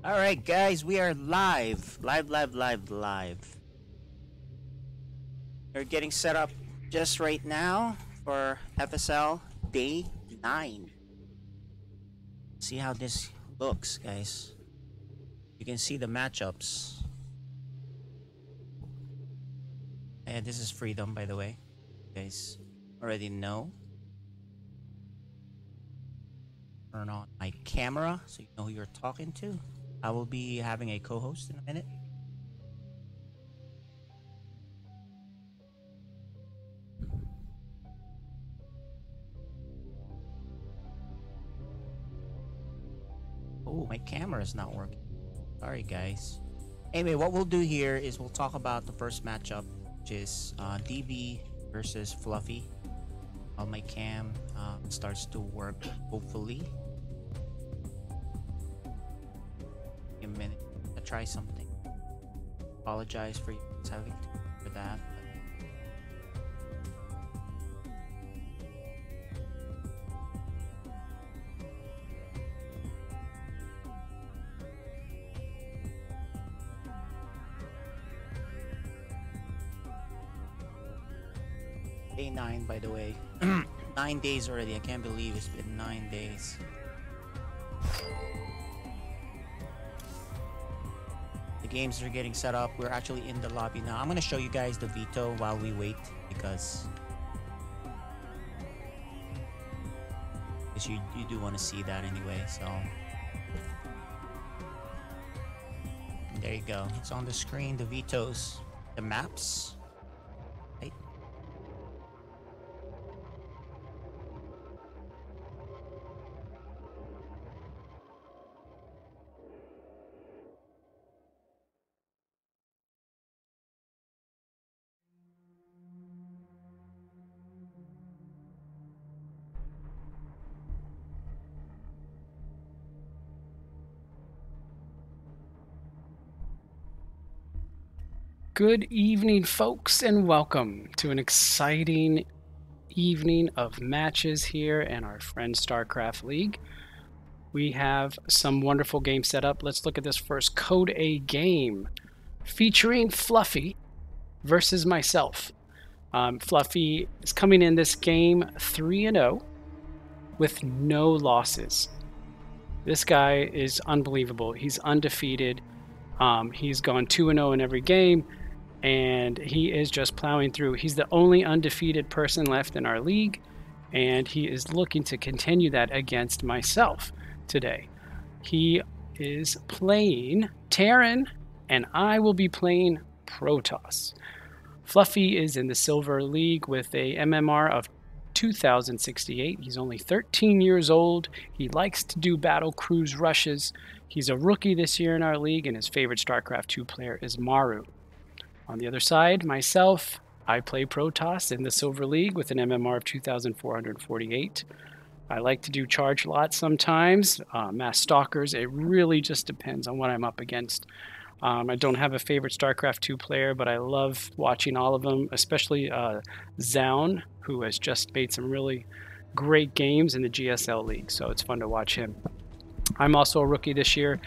All right, guys, we are live. Live. We're getting set up just right now for FSL Day 9. See how this looks, guys. You can see the matchups. And this is Freedom, by the way. You guys already know. Turn on my camera so you know who you're talking to. I will be having a co-host in a minute. Oh, my camera is not working. Sorry, guys. Anyway, what we'll do here is we'll talk about the first matchup, which is DB versus Fluffy. While my cam starts to work, hopefully. Give me a minute to try something. Apologize for you having to for that. Day 9, by the way. 9 days already. I can't believe it's been 9 days. The games are getting set up. We're actually in the lobby now. I'm gonna show you guys the veto while we wait because you do want to see that anyway. So there you go. It's on the screen. The vetoes, the maps. Right. Good evening, folks, and welcome to an exciting evening of matches here in our friend StarCraft League. We have some wonderful games set up. Let's look at this first Code A game featuring Fluffy versus myself. Fluffy is coming in this game 3-0 with no losses. This guy is unbelievable. He's undefeated. He's gone 2-0 in every game. And he is just plowing through. He's the only undefeated person left in our league, and he is looking to continue that against myself today. He is playing Terran, and I will be playing Protoss. Fluffy is in the Silver League with a MMR of 2068. He's only 13 years old. He likes to do battle cruise rushes. He's a rookie this year in our league, and his favorite StarCraft 2 player is Maru. On the other side, myself, I play Protoss in the Silver League with an MMR of 2,448. I like to do charge lots sometimes, mass stalkers. It really just depends on what I'm up against. I don't have a favorite StarCraft 2 player, but I love watching all of them, especially Zaun, who has just made some really great games in the GSL League, so it's fun to watch him. I'm also a rookie this year.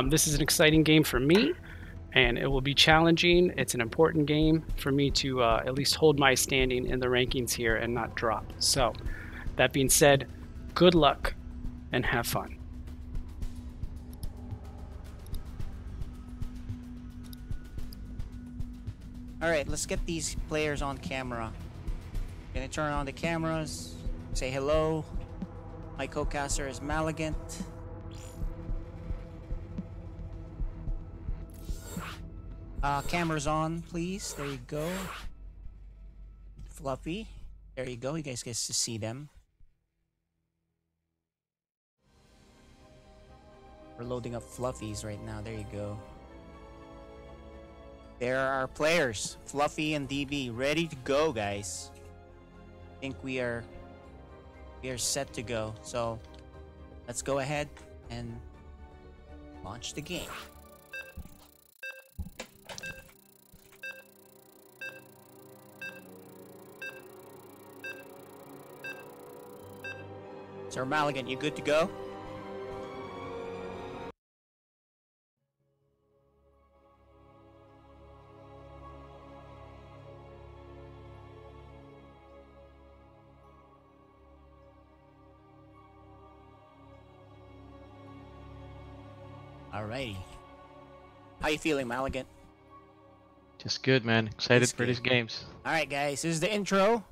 This is an exciting game for me, and it will be challenging. It's an important game for me to at least hold my standing in the rankings here and not drop. So, that being said, good luck and have fun. Alright, let's get these players on camera. Gonna turn on the cameras. Say hello. My co-caster is Maligant. Cameras on, please. There you go. Fluffy. There you go. You guys get to see them. We're loading up Fluffies right now. There you go. There are our players. Fluffy and DB. Ready to go, guys. I think we are set to go. So let's go ahead and launch the game. Sir Maligan, you good to go? Alrighty. How you feeling, Maligant? Just good, man. Excited It's for good. these games. Alright, guys. This is the intro.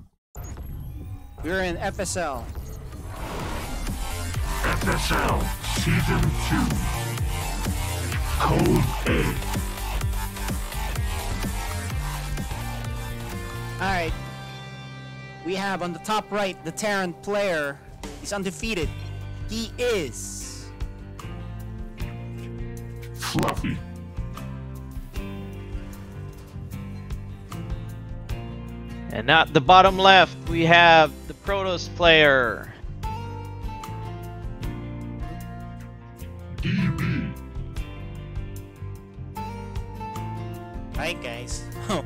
We're in FSL. FSL Season 2 Code A. Alright. We have on the top right the Terran player. He's undefeated. He is Fluffy. And at the bottom left, we have the Protoss player. DB. Alright, guys. Look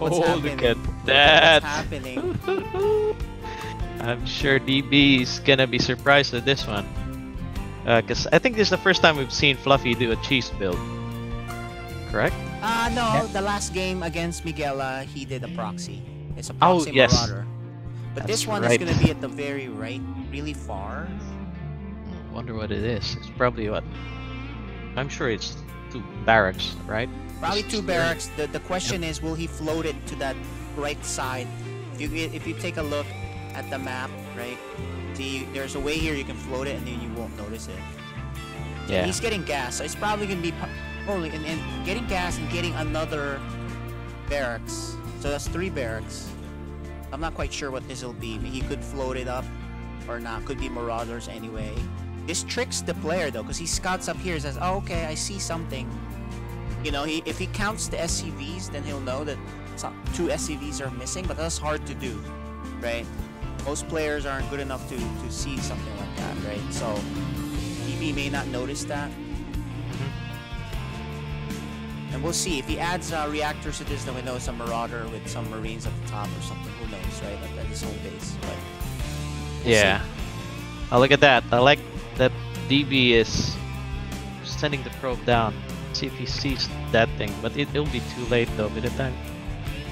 what's Oh, happening. look at Look that. what's happening. I'm sure DB is gonna be surprised at this one. Because I think this is the first time we've seen Fluffy do a cheese build. Correct? No. The last game against Miguela, he did a proxy. It's a Oh, proxy yes. Marauder. But That's this one right. is going to be at the very right, really far. Wonder what it is. It's probably what? I'm sure it's 2 barracks, right? Probably Just 2 square. barracks. The question is, will he float it to that right side? If you take a look at the map, right? See, there's a way here you can float it and then you won't notice it. Yeah. And he's getting gas, so it's probably going to be probably and getting gas and getting another barracks. So that's 3 barracks. I'm not quite sure what this will be. He could float it up or not. Could be Marauders anyway. This tricks the player though, because he scouts up here and says, oh, okay, I see something. You know, if he counts the SCVs, then he'll know that 2 SCVs are missing, but that's hard to do, right? Most players aren't good enough to see something like that, right? So, DB may not notice that. And we'll see. If he adds reactors to this, then we know it's a Marauder with some Marines at the top or something. Who knows, right? At his home base. But we'll Yeah. see. Oh, look at that. I like that DB is sending the probe down. See if he sees that thing. But it'll be too late though by the time.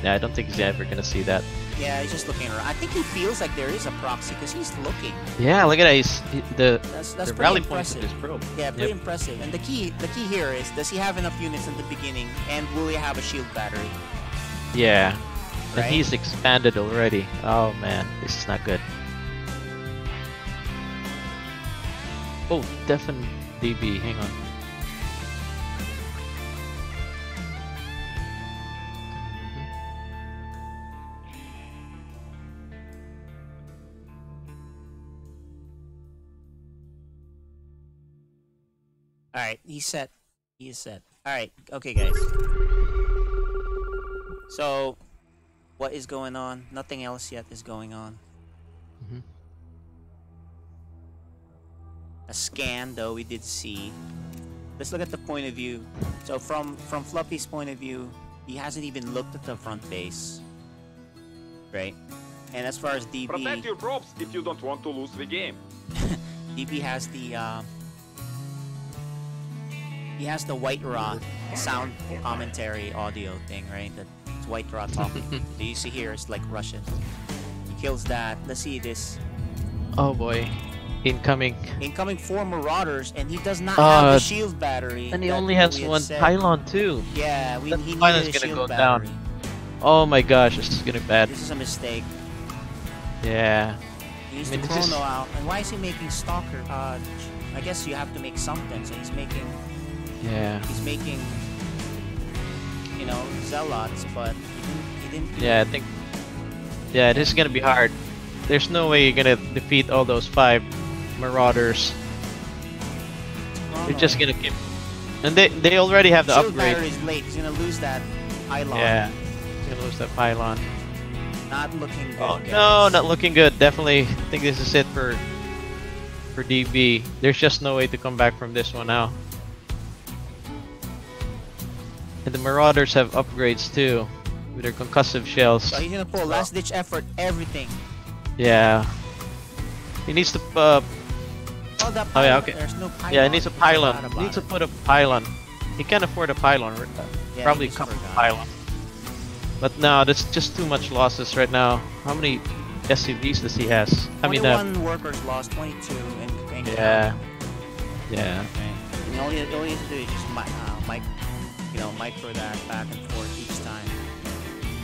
Yeah, I don't think he's ever gonna see that. Yeah, he's just looking around. I think he feels like there is a proxy because he's looking. Yeah, look at that. The That's the pretty rally point of impressive. this probe. Yeah, pretty Yep. impressive. And the key here is, does he have enough units in the beginning, and will he have a shield battery? Yeah. Right? And he's expanded already. Oh man, this is not good. Oh, definitely DB. Hang on. All right, he's set. He is set. All right, okay, guys. So, what is going on? Nothing else yet is going on. Mhm. A scan, though, we did see. Let's look at the point of view. So, from Fluffy's point of view, he hasn't even looked at the front base, right? And as far as DB, Protect your probes if you don't want to lose the game. DB has the he has the White Raw sound commentary audio thing, right? That's White Raw talking. So you see here, it's like Russian. He kills that. Let's see this. Oh boy, incoming. Incoming 4 Marauders, and he does not have the shield battery. And he that only has we had 1 said. pylon too. Yeah, That he pylon's needed a gonna shield go down. battery. Oh my gosh, this is gonna be bad. This is a mistake. Yeah. He needs I mean, to this is- chrono out. And why is he making Stalker? I guess you have to make something. So he's making, Yeah. you know, Zealots, but he didn't do Yeah, I think. Yeah, this is gonna be hard. There's no way you're gonna defeat all those 5 Marauders. chrono. You're just gonna keep. And they already have the Shield upgrade. battery is late. He's gonna lose that pylon. Yeah. He's gonna lose that pylon. Not looking good. Oh guys. no, not looking good. Definitely think this is it for DB. There's just no way to come back from this one now. And the Marauders have upgrades too, with their concussive shells. So he's gonna pull last ditch effort, everything. Yeah. He needs to Oh, that Oh, yeah, pylon, okay. There's no pylon. yeah, he needs a We forgot pylon. about He needs to it. put a pylon. He can't afford a pylon. Yeah, Probably he a just couple of forgot. pylon. But no, that's just too much losses right now. How many SCVs does he has? I mean, 21 workers lost, 22 and yeah. Yeah. Okay. And all you need to do is just micro that back and forth each time.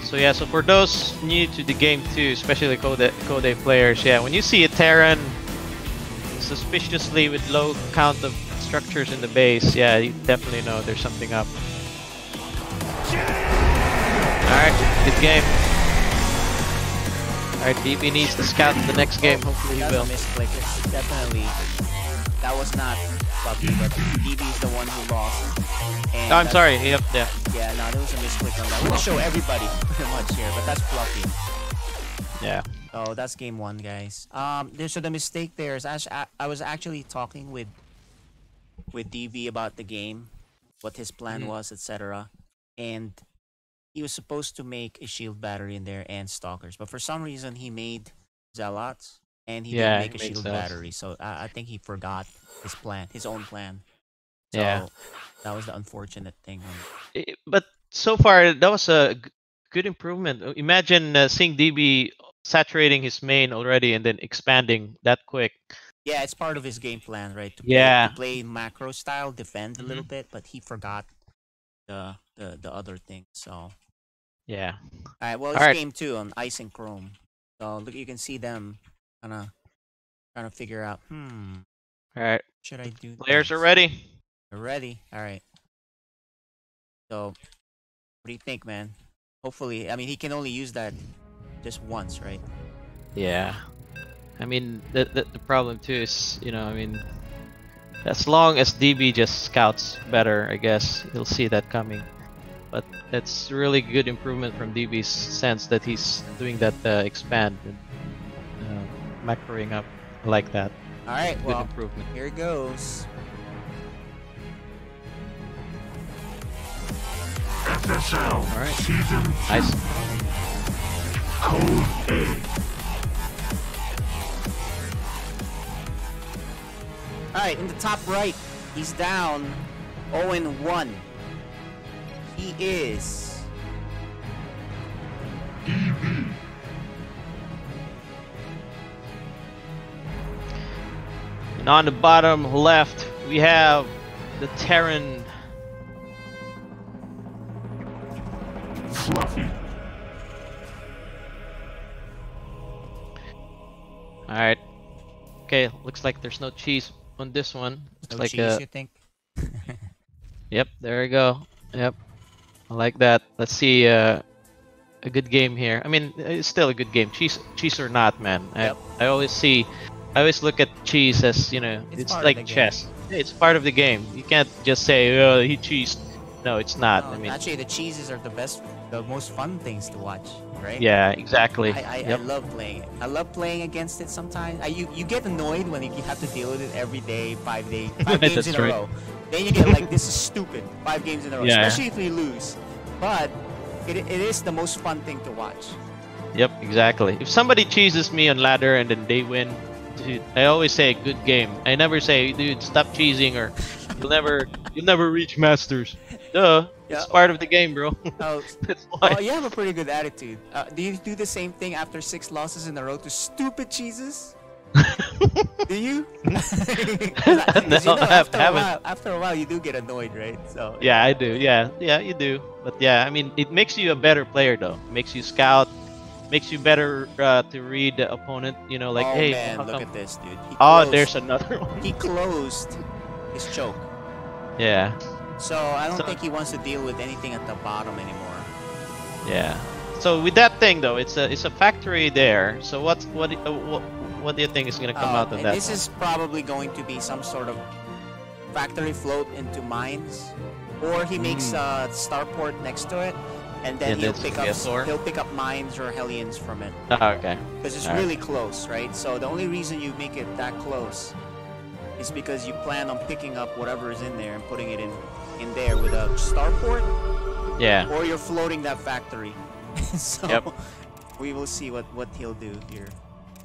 So yeah, so for those new to the game too, especially Code players, yeah, when you see a Terran suspiciously with low count of structures in the base, yeah, you definitely know there's something up. Alright, good game. Alright, DB needs to scout the next game, hopefully he will. Misclick. It's definitely, that was not Fluffy, but DB is the one who lost. And Oh, I'm sorry, yep, yeah. Yeah, no, there was a misclick on that. We're gonna show everybody pretty much here, but that's Fluffy. Yeah. So that's game 1, guys. So the mistake there is I was actually talking with DV about the game, what his plan was, etc. And he was supposed to make a shield battery in there and stalkers, but for some reason he made zealots and he didn't make a shield battery. So I think he forgot his own plan. So Yeah. that was the unfortunate thing. But so far, that was a good improvement. Imagine seeing DB saturating his main already and then expanding that quick. Yeah, it's part of his game plan, right? To play macro style, defend a little bit, but he forgot the other thing. So yeah. all right, well, it's game 2 on Ice and Chrome. So look, you can see them kind of trying to figure out. All right. Should I do? Players are ready. They're ready. All right. So, what do you think, man? Hopefully, I mean, he can only use that just once, right? Yeah. I mean, the problem too is, I mean, as long as DB just scouts better, I guess he'll see that coming. But that's really good improvement from DB's sense that he's doing that expand and macroing up. I like that. All right, good well, improvement. Here it goes. FSL All right. Season 2. Nice. Code A. All right, in the top right, he's down 0-1. He is DB. And on the bottom left, we have the Terran. Fluffy. Alright. Okay, looks like there's no cheese on this one. Looks no like cheese, you think? Yep, there we go. Yep. I like that. Let's see a good game here. I mean, it's still a good game. Cheese or not, man. Yep. I always look at cheese as, it's like chess. It's part of the game. You can't just say, oh, he cheesed. No, it's not. No, I mean, actually, the cheeses are the most fun things to watch, right? yeah, exactly. I love playing it. I love playing against it sometimes. You get annoyed when you have to deal with it every day, 5 days, 5 games in a row. Then you get like, this is stupid, 5 games in a row, especially if you lose. But it is the most fun thing to watch. Yep, exactly. If somebody cheeses me on ladder and then they win, dude, I always say good game. I never say, dude, stop cheesing or you'll never reach masters. Duh. Yeah. It's part of the game, bro. Oh, That's why. you have a pretty good attitude. Do you do the same thing after 6 losses in a row to stupid cheeses? Do you? After a while, you do get annoyed, right? So Yeah, I do. Yeah, you do. But yeah, I mean, it makes you a better player, though. It makes you scout, makes you better to read the opponent. Like, oh, hey, man, how look come- at this, dude. There's another one. He closed his choke, Yeah, so I don't think he wants to deal with anything at the bottom anymore. yeah. So with that thing, though, it's a factory there. So what do you think is gonna come out of and that? this is probably going to be some sort of factory float into mines, or he makes a starport next to it, and then Yeah, he'll pick up mines or Hellions from it. Oh, okay. Because it's Alright. really close, right? So the only reason you make it that close is because you plan on picking up whatever is in there and putting it in there with a starport, Yeah. or you're floating that factory. So Yep. we will see what he'll do here.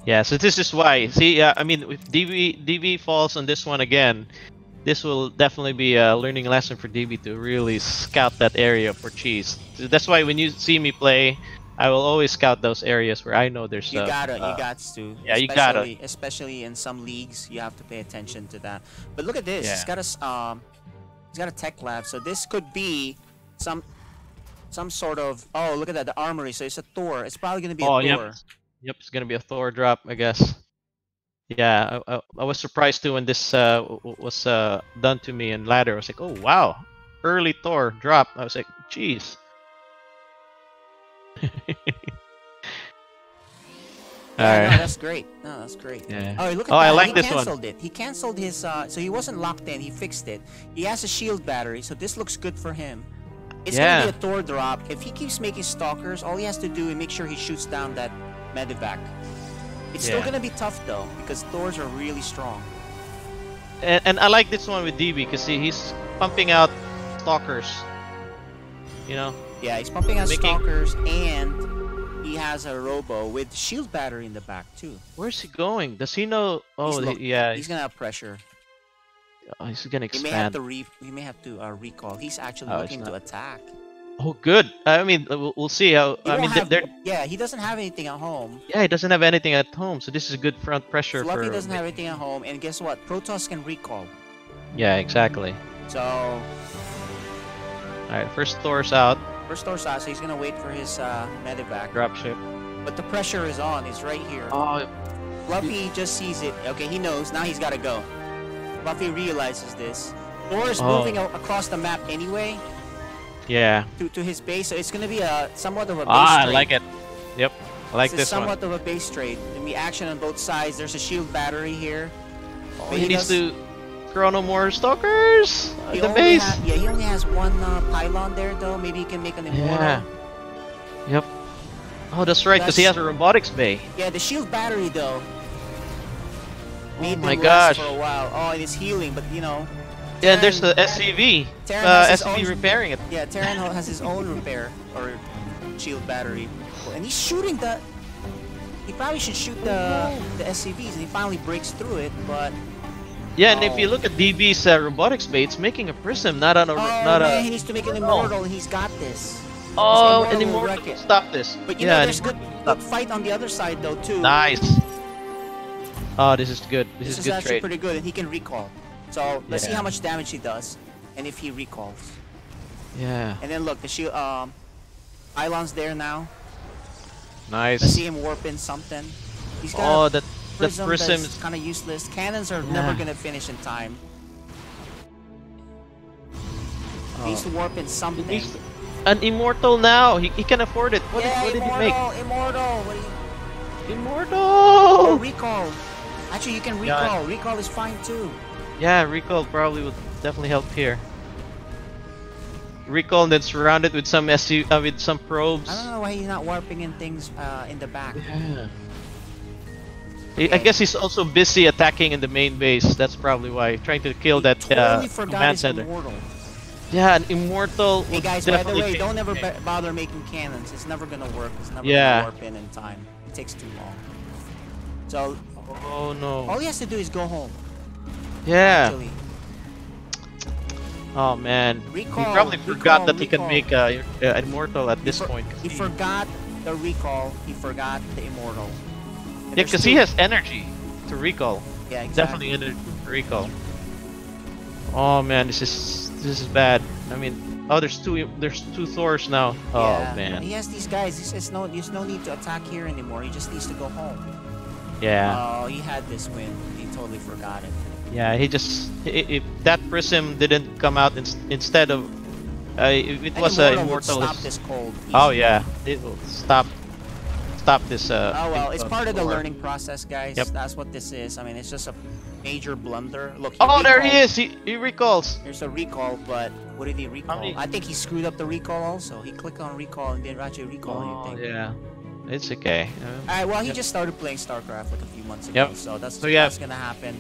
Yeah, so this is why. See, I mean, if DB falls on this one again, this will definitely be a learning lesson for DB to really scout that area for cheese. So that's why when you see me play, I will always scout those areas where I know there's You gotta, you got to. yeah, you gotta. Especially in some leagues, you have to pay attention to that. But look at this. Yeah. He's got a tech lab, so this could be some sort of. Oh, look at that, the armory. So it's a Thor. It's probably gonna be a Thor. Yep, it's gonna be a Thor drop, I guess. Yeah, I was surprised too when this was done to me in ladder. I was like, oh wow, early Thor drop. I was like, jeez. Yeah, no, Alright. that's great. No, that's great. Yeah. Oh, look at Oh, that. I like he this one. canceled it. He canceled his. So he wasn't locked in. He fixed it. He has a shield battery, so this looks good for him. It's gonna be a Thor drop. If he keeps making stalkers, all he has to do is make sure he shoots down that medevac. It's still gonna be tough though, because Thors are really strong. And I like this one with DB because he's pumping out stalkers. You know. Yeah, he's pumping out Making- stalkers, and he has a robo with shield battery in the back too. Where's he going? Does he know? Oh, yeah. He's gonna have pressure. Oh, he's gonna He may have expand. to he may have to recall. He's actually Oh, looking it's to not- attack. Oh, good. I mean, we'll see how. He I won't mean, have- they're yeah, he doesn't have anything at home. yeah, he doesn't have anything at home, so this is good front pressure Fluffy for. doesn't have anything at home, and guess what? Protoss can recall. Yeah, exactly. So All right, first Thor's out. first Thor shot, so he's gonna wait for his medevac. Dropship. But the pressure is on. It's right here. Oh, Fluffy just sees it. Okay, he knows. Now he's gotta go. Fluffy realizes this. Thor is Oh. moving across the map anyway yeah. to his base, so it's gonna be a somewhat of a base I trade. like it. Yep, I like It's this somewhat one. of a base trade. There'll be action on both sides. There's a shield battery here. Oh, But he needs does- to chrono more stalkers. He The only base. yeah, he only has one pylon there though. Maybe he can make an immortal. Yeah. Yep. Oh, that's right, because he has a robotics bay. Yeah, the shield battery though. Oh made my them last gosh. For a while. Oh, and it's healing, but you know. Yeah, and there's the Terran- SCV. Terran has his SCV own- repairing it. Yeah, Terran has his own repair or shield battery, and he's shooting the. He probably should shoot the SCVs, and he finally breaks through it, but. Yeah, and if Oh. you look at DB's robotics bay, it's making a prism, not on a. Oh not man, he a. needs to make an immortal, and he's got this. Oh, This an immortal will immortal wreck can it. stop this. But you yeah, know, an there's good fight on the other side though too. Nice. Oh, this is good. This This is is good actually trade. pretty good, and he can recall. So let's see Yeah. how much damage he does, and if he recalls. Yeah. And then look, the shield, Pylon's there now. Nice. Let's see him warp in something. He's got Oh, a that prism prism that's is. kind of useless. Cannons are never Yeah. gonna finish in time. Oh. He needs to warp in something. He's an immortal now. He can afford it. What, yeah, what did he immortal, make? immortal. What do you... Oh, Immortal. recall. Actually, you can Yeah. recall. Recall is fine too. Yeah, recall probably would definitely help here. Recall and then surrounded with some with some probes. I don't know why he's not warping in things in the back. Yeah. I guess he's also busy attacking in the main base. That's probably why, trying to kill He that totally forgot command his center. immortal. Yeah, an immortal. Hey would guys, by the definitely way, change don't ever the game. bother making cannons. It's never gonna work. It's never Yeah. gonna warp in time. It takes too long. So Oh no. all he has to do is go home. Yeah. Actually, Oh man. Recall, he probably forgot recall, that he can recall. make immortal at this point. he forgot the recall. He forgot the immortal. And Yeah, there's because he two- has energy to recall. Yeah, exactly. Definitely energy to recall. Oh man, this is bad. I mean, oh, there's two Thors now. Oh Yeah, man. He has these guys. There's no need to attack here anymore. He just needs to go home. Yeah. Oh, he had this win. He totally forgot it. Yeah, he just if that prism didn't come out instead of it An was immortal immortal. would stop this cold. Oh easily. yeah, it will stop this. Oh well, it's part of the war. learning process, guys. Yep. That's what this is. I mean, it's just a major blunder. Look. Oh, there he recalled. is. He recalls. There's a recall, but what did he recall? many- I think he screwed up the recall also. He clicked on recall and didn't actually recall anything. yeah, it's okay. Alright, well, he Yep. just started playing StarCraft like a few months ago, Yep. so that's So, yeah. that's gonna happen.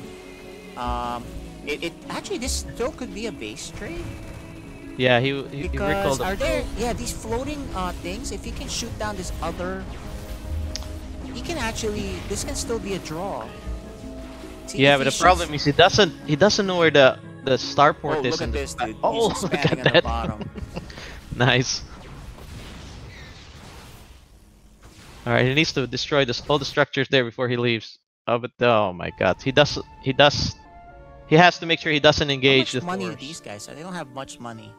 It actually this still could be a base trade Yeah, he because recalled. are there these floating things? If he can shoot down this other, he can actually this can still be a draw. See, Yeah, if but he the problem shoots- is he doesn't know where the starport Oh, is. look in at the this, back. dude. Oh, He's look expanding at on the that. bottom. Nice. All right, he needs to destroy all the structures there before he leaves. Oh, but oh my God, he has to make sure he doesn't How engage much the money do Thors. these guys have? They don't have much money.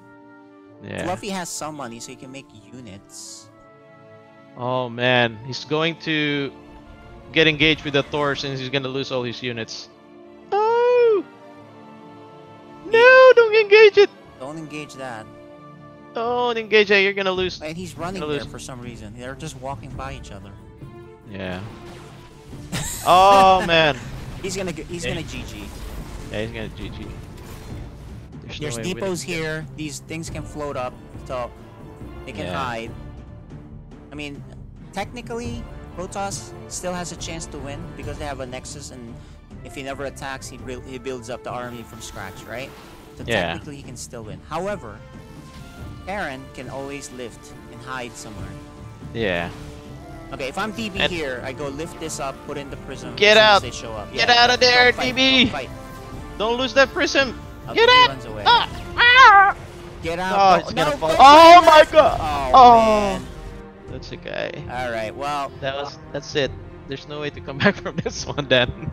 Yeah. Fluffy has some money, so he can make units. Oh man, he's going to get engaged with the Thor since he's gonna lose all his units. Oh! No, don't engage it! Don't engage that. Don't engage it, you're gonna lose. And he's running Gonna there lose. for some reason. They're just walking by each other. Yeah. Oh man. He's gonna GG. Yeah, he's gonna GG. There's no way depots winning. here. These things can float up, so they can Yeah. hide. I mean, technically, Protoss still has a chance to win because they have a Nexus, and if he never attacks, he builds up the army from scratch, right? So Yeah. technically, he can still win. However, Karen can always lift and hide somewhere. Yeah. Okay, if I'm DB And- here, I go lift this up, put in the prism. Get as soon as out! They show up. Get out of there, don't fight, DB! don't fight. Don't lose that prism! Okay, Get he out! runs away. Ah! Get Oh, out! it's gonna fall. don't Oh fight. my God! Oh, Oh. man. That's okay. All right. Well, That's it. There's no way to come back from this one then.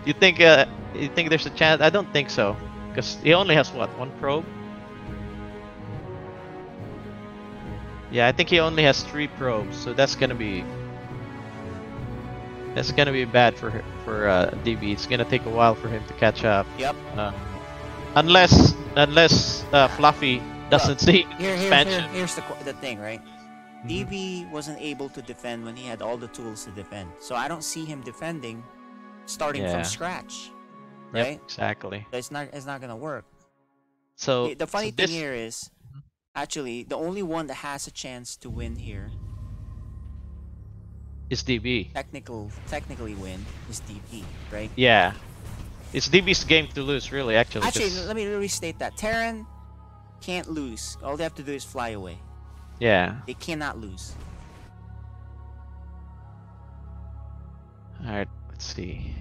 You think there's a chance? I don't think so. Because he only has what, one probe? Yeah, I think he only has 3 probes, so that's gonna be bad for DB. It's gonna take a while for him to catch up. yep. Unless Fluffy doesn't see expansion. Here's the thing, right? DB wasn't able to defend when he had all the tools to defend. So I don't see him defending starting Yeah. from scratch. Yep, Right? exactly. It's not gonna work. So The funny so thing this- here is, actually, the only one that has a chance to win here, is DB. technically win, is DB, right? Yeah. It's DB's game to lose, really, actually. Actually, 'cause- let me restate that. Terran can't lose. All they have to do is fly away. yeah. They cannot lose. Alright, let's see.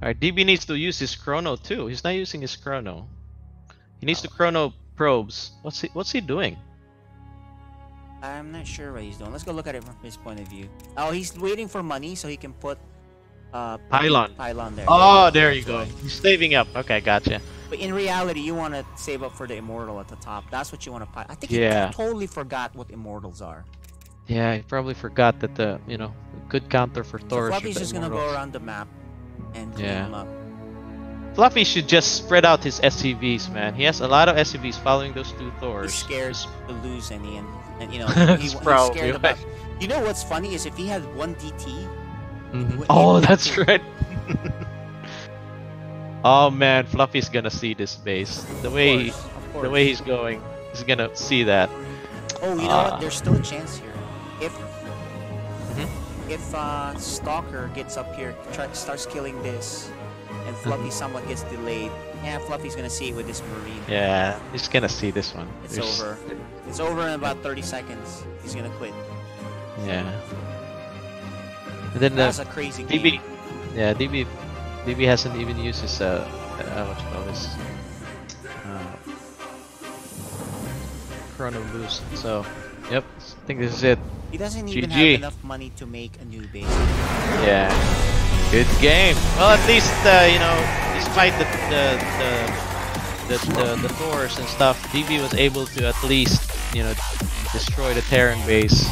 Alright, DB needs to use his chrono too. He's not using his chrono. He needs to chrono probes. What's he doing? I'm not sure what he's doing. Let's go look at it from his point of view. Oh, he's waiting for money so he can put Pylon. pylon there. Oh, there you go. He's saving up. Okay, gotcha. But in reality, you want to save up for the immortal at the top. That's what you want to. I think Yeah. he totally forgot what immortals are. Yeah, he probably forgot that the good counter for So Thor. Fluffy's just gonna go around the map and clean Yeah. them up. Fluffy should just spread out his SCVs, man. He has a lot of SCVs following those 2 Thors. He's scared to lose any, and you know he's Probably scared right. about. You know what's funny is if he had one DT. Mhm. He Oh, would have that's to- right. Oh man, Fluffy's gonna see this base. The way he's going, he's gonna see that. Oh, you know Ah. what? There's still a chance here. If Mm-hmm. if Stalker gets up here, starts killing this, and Fluffy somewhat gets delayed, yeah, Fluffy's gonna see it with this Marine. Yeah, he's gonna see this one. It's There's- over. It's over in about 30 seconds. He's gonna quit. Yeah. And then That's a crazy game. DB. Yeah, DB hasn't even used his what you call this chrono boost. So, yep, I think this is it. He doesn't even GG. have enough money to make a new base. Yeah, good game. Well, at least despite the Thors and stuff, DB was able to at least destroy the Terran base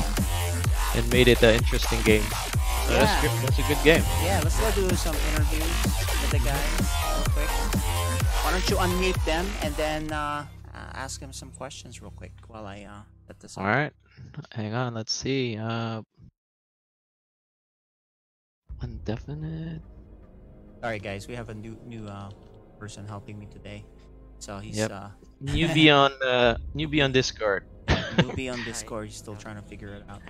and made it an interesting game. So Yeah. that's a good game. Yeah, let's go do some interviews with the guys real quick. Why don't you unmute them and then ask them some questions real quick while I set this up. All right, hang on. Let's see. Indefinite. Sorry guys, we have a new person helping me today. So he's Yep. Newbie on Discord. newbie on Discord. He's still trying to figure it out.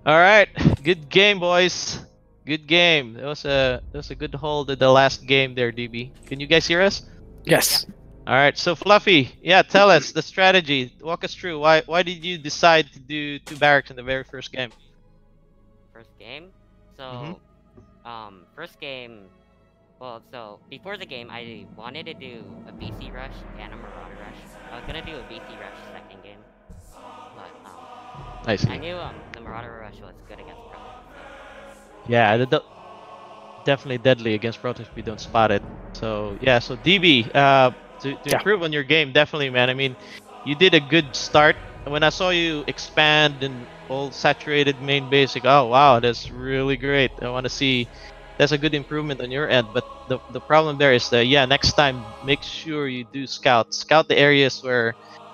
All right, good game, boys. Good game. That was a good hold at the last game there, DB. Can you guys hear us? Yes. All right, so Fluffy, yeah, tell us the strategy. Walk us through. Why did you decide to do 2 barracks in the very first game? First game? So, Mhm. first game, well, so before the game, I wanted to do a BC rush and a Marauder rush. I was gonna do a BC rush second game, but I see. I knew the Marauder Rush was good against Pro. Yeah, definitely deadly against Protoss if we don't spot it. So yeah, so DB, to Yeah. improve on your game, definitely, man. I mean, you did a good start. When I saw you expand and all saturated main basic, oh wow, that's really great. I want to see. That's a good improvement on your end. But the problem there is that yeah, next time make sure you do scout the areas where,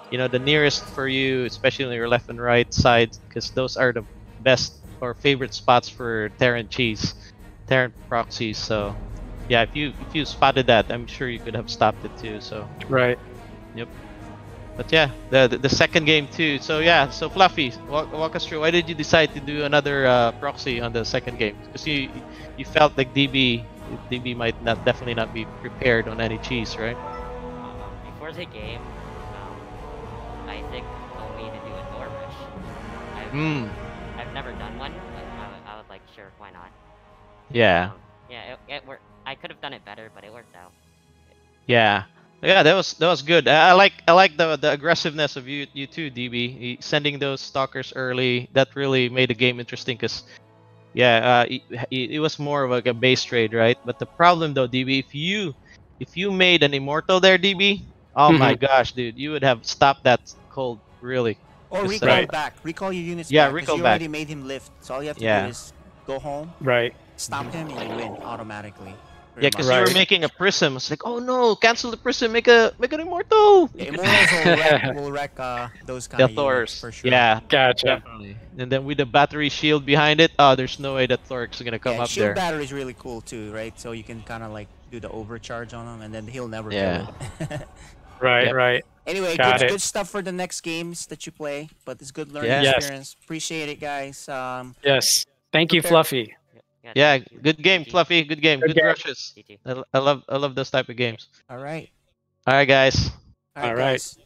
you know, the nearest for you, especially on your left and right side, because those are the best or favorite spots for Terran cheese. Terran proxies. So yeah, if you spotted that, I'm sure you could have stopped it too. So Right. yep. But yeah, the second game too. So yeah, so Fluffy, walk us through. Why did you decide to do another proxy on the second game? Because you felt like DB might not definitely not be prepared on any cheese, right? Before the game, Isaac told me to do a door rush. I've never done one, but I was like, sure, why not? Yeah. Yeah, it worked. I could have done it better, but it worked out. Yeah. Yeah, that was good. I like the aggressiveness of you too, DB. Sending those stalkers early, that really made the game interesting. Cause yeah, it was more of like a base trade, right? But the problem though, DB, if you made an immortal there, DB, oh my gosh, dude, you would have stopped that cold really. Or 'Cause, recall back. Recall your units Yeah, back. 'Cause recall you back. already made him lift. So all you have to Yeah. do is go home, Right. stop him, and you win automatically. Yeah, Pretty because much. you were Right. making a prism. It's like, oh no, cancel the prism, make an immortal. Yeah, Immortals will wreck those kind The of units Thors, for sure. yeah, Gotcha. definitely. And then with the battery shield behind it, oh, there's no way that Thor's gonna come Yeah, up shield there. battery is really cool too, right? So you can kind of like do the overcharge on him, and then he'll never Yeah. do it. Right. Yep. Right. Anyway, Got good, it. good stuff for the next games that you play. But it's good learning Yeah. Yes. experience. Appreciate it, guys. Yes. Thank you, Prepare- Fluffy. Yeah, thank you. good game, GG. Fluffy. Good game. Good Good game. rushes. GG. I love those type of games. All right, All right, guys. all right, All right. guys.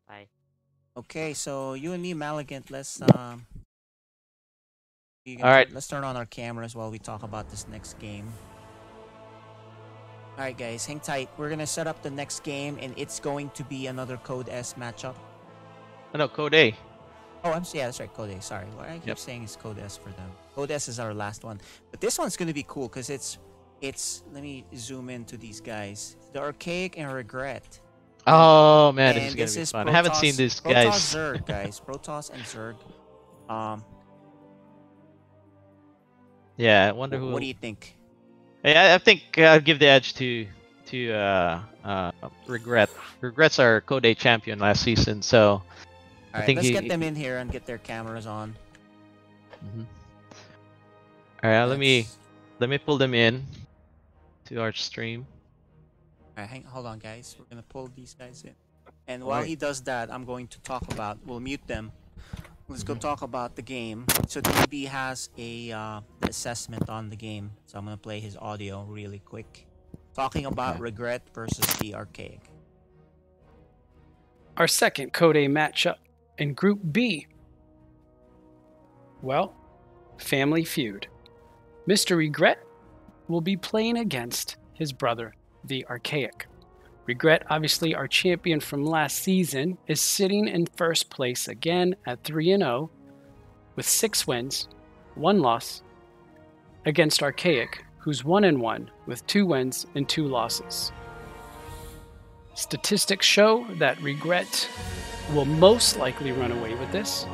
Bye. Okay, so you and me, Maligant, let's All right. let's turn on our cameras while we talk about this next game. All right, guys, hang tight. We're gonna set up the next game, and it's going to be another Code S matchup. Oh, no, Code A. Oh, yeah, that's right, Code A. Sorry, what I keep Yep. saying is Code S for them. Code S is our last one, but this one's gonna be cool because it's. Let me zoom into these guys. The Archaic and Regret. Oh man, And this is gonna be is fun. I haven't seen these Protoss guys. Zerg, guys. Protoss and Zerg. Yeah, I wonder who. What do you think? Yeah, I think I'll give the edge to Regret. Regret's our Code A champion last season, so All I right, think let's he. get them in here and get their cameras on. Mhm. All right, let Let's- me pull them in to our stream. All right, hold on, guys. We're gonna pull these guys in, and while Alright. he does that, I'm going to talk about. We'll mute them. Let's go Mhm. talk about the game. So DB has a assessment on the game, so I'm gonna play his audio really quick, talking about Okay. Regret versus the Archaic. Our second Code A matchup in Group B. Well, Family Feud. Mr. Regret will be playing against his brother, the Archaic. Regret, obviously our champion from last season, is sitting in first place again at 3-0 with 6 wins, 1 loss, against Archaic, who's 1-1 with 2 wins and 2 losses. Statistics show that Regret will most likely run away with this,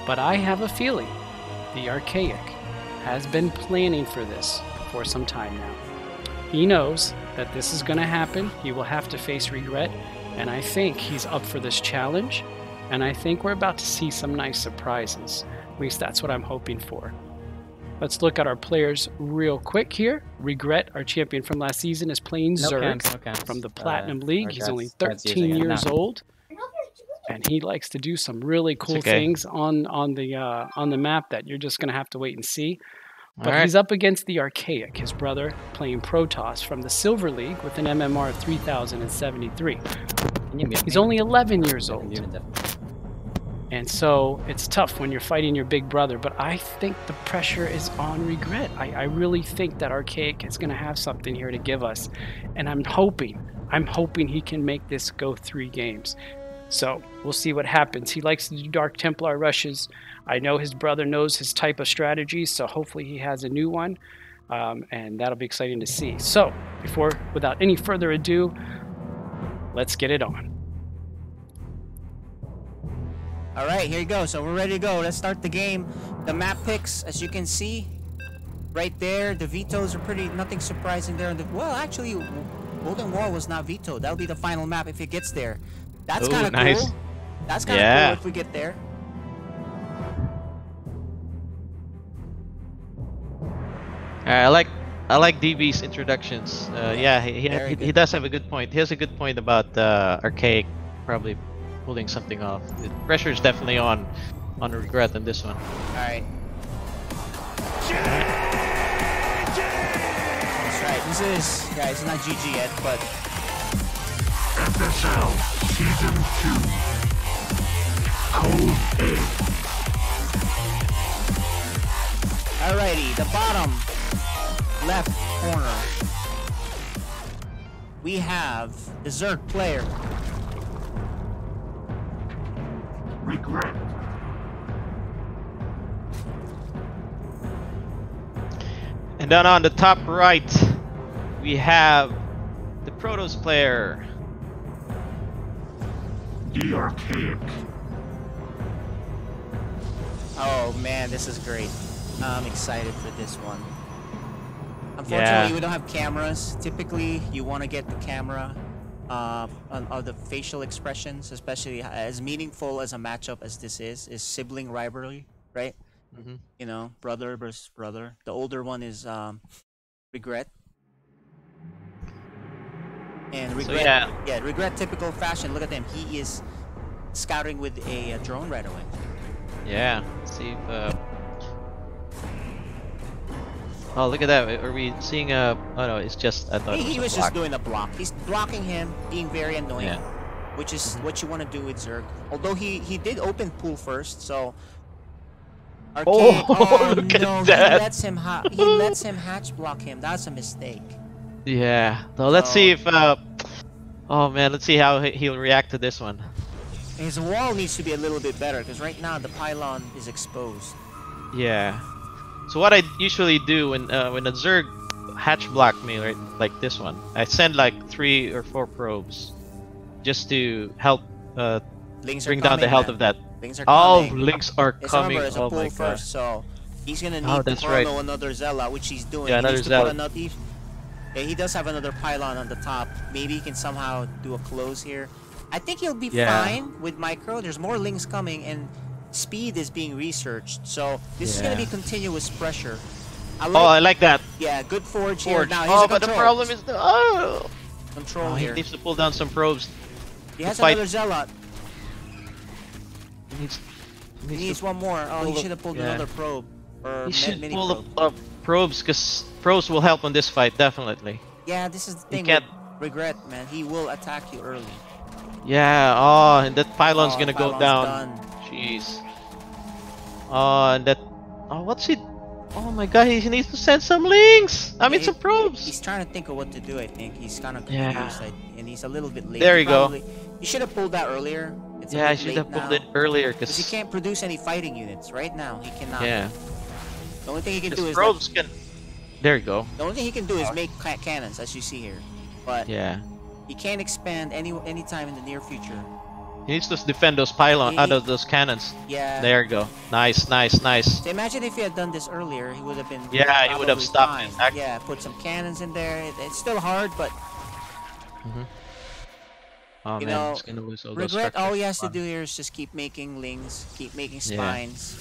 but I have a feeling the Archaic has been planning for this for some time now. He knows that this is going to happen. He will have to face Regret, and I think he's up for this challenge, and I think we're about to see some nice surprises. At least that's what I'm hoping for. Let's look at our players real quick here. Regret, our champion from last season, is playing Zerg from the Platinum League. He's only 13 years old, and he likes to do some really cool okay. things on the map that you're just going to have to wait and see. But Alright. he's up against the Archaic, his brother, playing Protoss from the Silver League with an MMR of 3073. He's only 11 years old. And so it's tough when you're fighting your big brother, but I think the pressure is on Regret. I really think that Archaic is going to have something here to give us. And I'm hoping he can make this go 3 games. So we'll see what happens. He likes to do Dark Templar rushes. I know his brother knows his type of strategy, so hopefully he has a new one, and that'll be exciting to see. So without any further ado, let's get it on. All right, here you go. So we're ready to go. Let's start the game. The map picks, as you can see, right there. The vetoes are nothing surprising there. Well, actually, Golden Wall was not vetoed. That'll be the final map if it gets there. That's kind of nice. cool. That's kind of Yeah. cool if we get there. I like DB's introductions. Yeah, Very he good. does have a good point. He has a good point about Archaic probably pulling something off. The pressure is definitely on Regret in this one. All right. That's right. This is, guys, it's not GG yet, but FSL Season 2. Code A. alrighty. The bottom left corner, we have the Zerg player. Regret. And then on the top right, we have the Protoss player. TheArchaic. Oh man, this is great. I'm excited for this one. Unfortunately, we don't have cameras. Typically, you want to get the camera of the facial expressions, especially as meaningful as a matchup as this is sibling rivalry, right? Mhm. You know, brother versus brother. The older one is Regret. And Regret, yeah. Regret typical fashion. Look at him. He is scouting with a drone right away. Yeah. Let's see if. Oh, look at that. Are we seeing a? Oh no, it's just. I thought He it was was a block. just doing a block. He's blocking him, being very annoying, Yeah. which is what you want to do with Zerg. Although he did open pool first, so. Archaic, Look at no, that. he lets him hatch block him. That's a mistake. Yeah. So let's So- see if. Oh man, let's see how he'll react to this one. His wall needs to be a little bit better because right now the pylon is exposed. Yeah. So what I usually do when a Zerg hatch block me, right, like this one, I send like 3 or 4 probes, just to help Lings bring are down coming, the health man. of that. Lings are Oh, coming. links are It's coming. Remember, it's a Oh pool my god. first, so he's gonna need Oh, to that's chrono right. another Zella, which he's doing. Yeah, he another needs to Zella. put another. Yeah, he does have another pylon on the top. Maybe he can somehow do a close here. I think he'll be Yeah. fine with micro. There's more links coming, and speed is being researched. So this is gonna Yeah. be continuous pressure. Oh, I like that. Yeah, good forge here. Forge. Now he's Oh, a but the control. problem is the Control he here. needs to pull down some probes. He has fight. another zealot. He needs, He needs one more. Oh, he pull should have pulled yeah. another probe. Or he should mini pull probe. the probes, because probes will help on this fight definitely. Yeah, this is the thing. can't- With Regret, man. He will attack you early. Yeah. Oh, and that pylon's Oh, gonna go pylon's down. done. Jeez. Oh, and that. Oh, what's he? Oh my god, he needs to send some links. I mean, Yeah, some probes. He's trying to think of what to do, I think. He's kind of Yeah. confused, and he's a little bit late. There you go. You should have pulled that earlier. It's a Yeah, I bit should late have pulled now, it earlier, because he because can't produce any fighting units right now. He cannot. yeah, The only thing he can do because is probes can. There you go. the only thing he can do is make cannons, as you see here. But Yeah, he can't expand any time in the near future. he needs to defend those pylon, He- those cannons. Yeah. There you go. Nice, nice, nice. So imagine if he had done this earlier, he would have been. Yeah, he would have probably stopped fine. the attack. Yeah, put some cannons in there. It's still hard, but Oh You man, know, he's gonna lose all those Regret. All he has to structures. do here is just keep making lings, keep making Yeah. spines,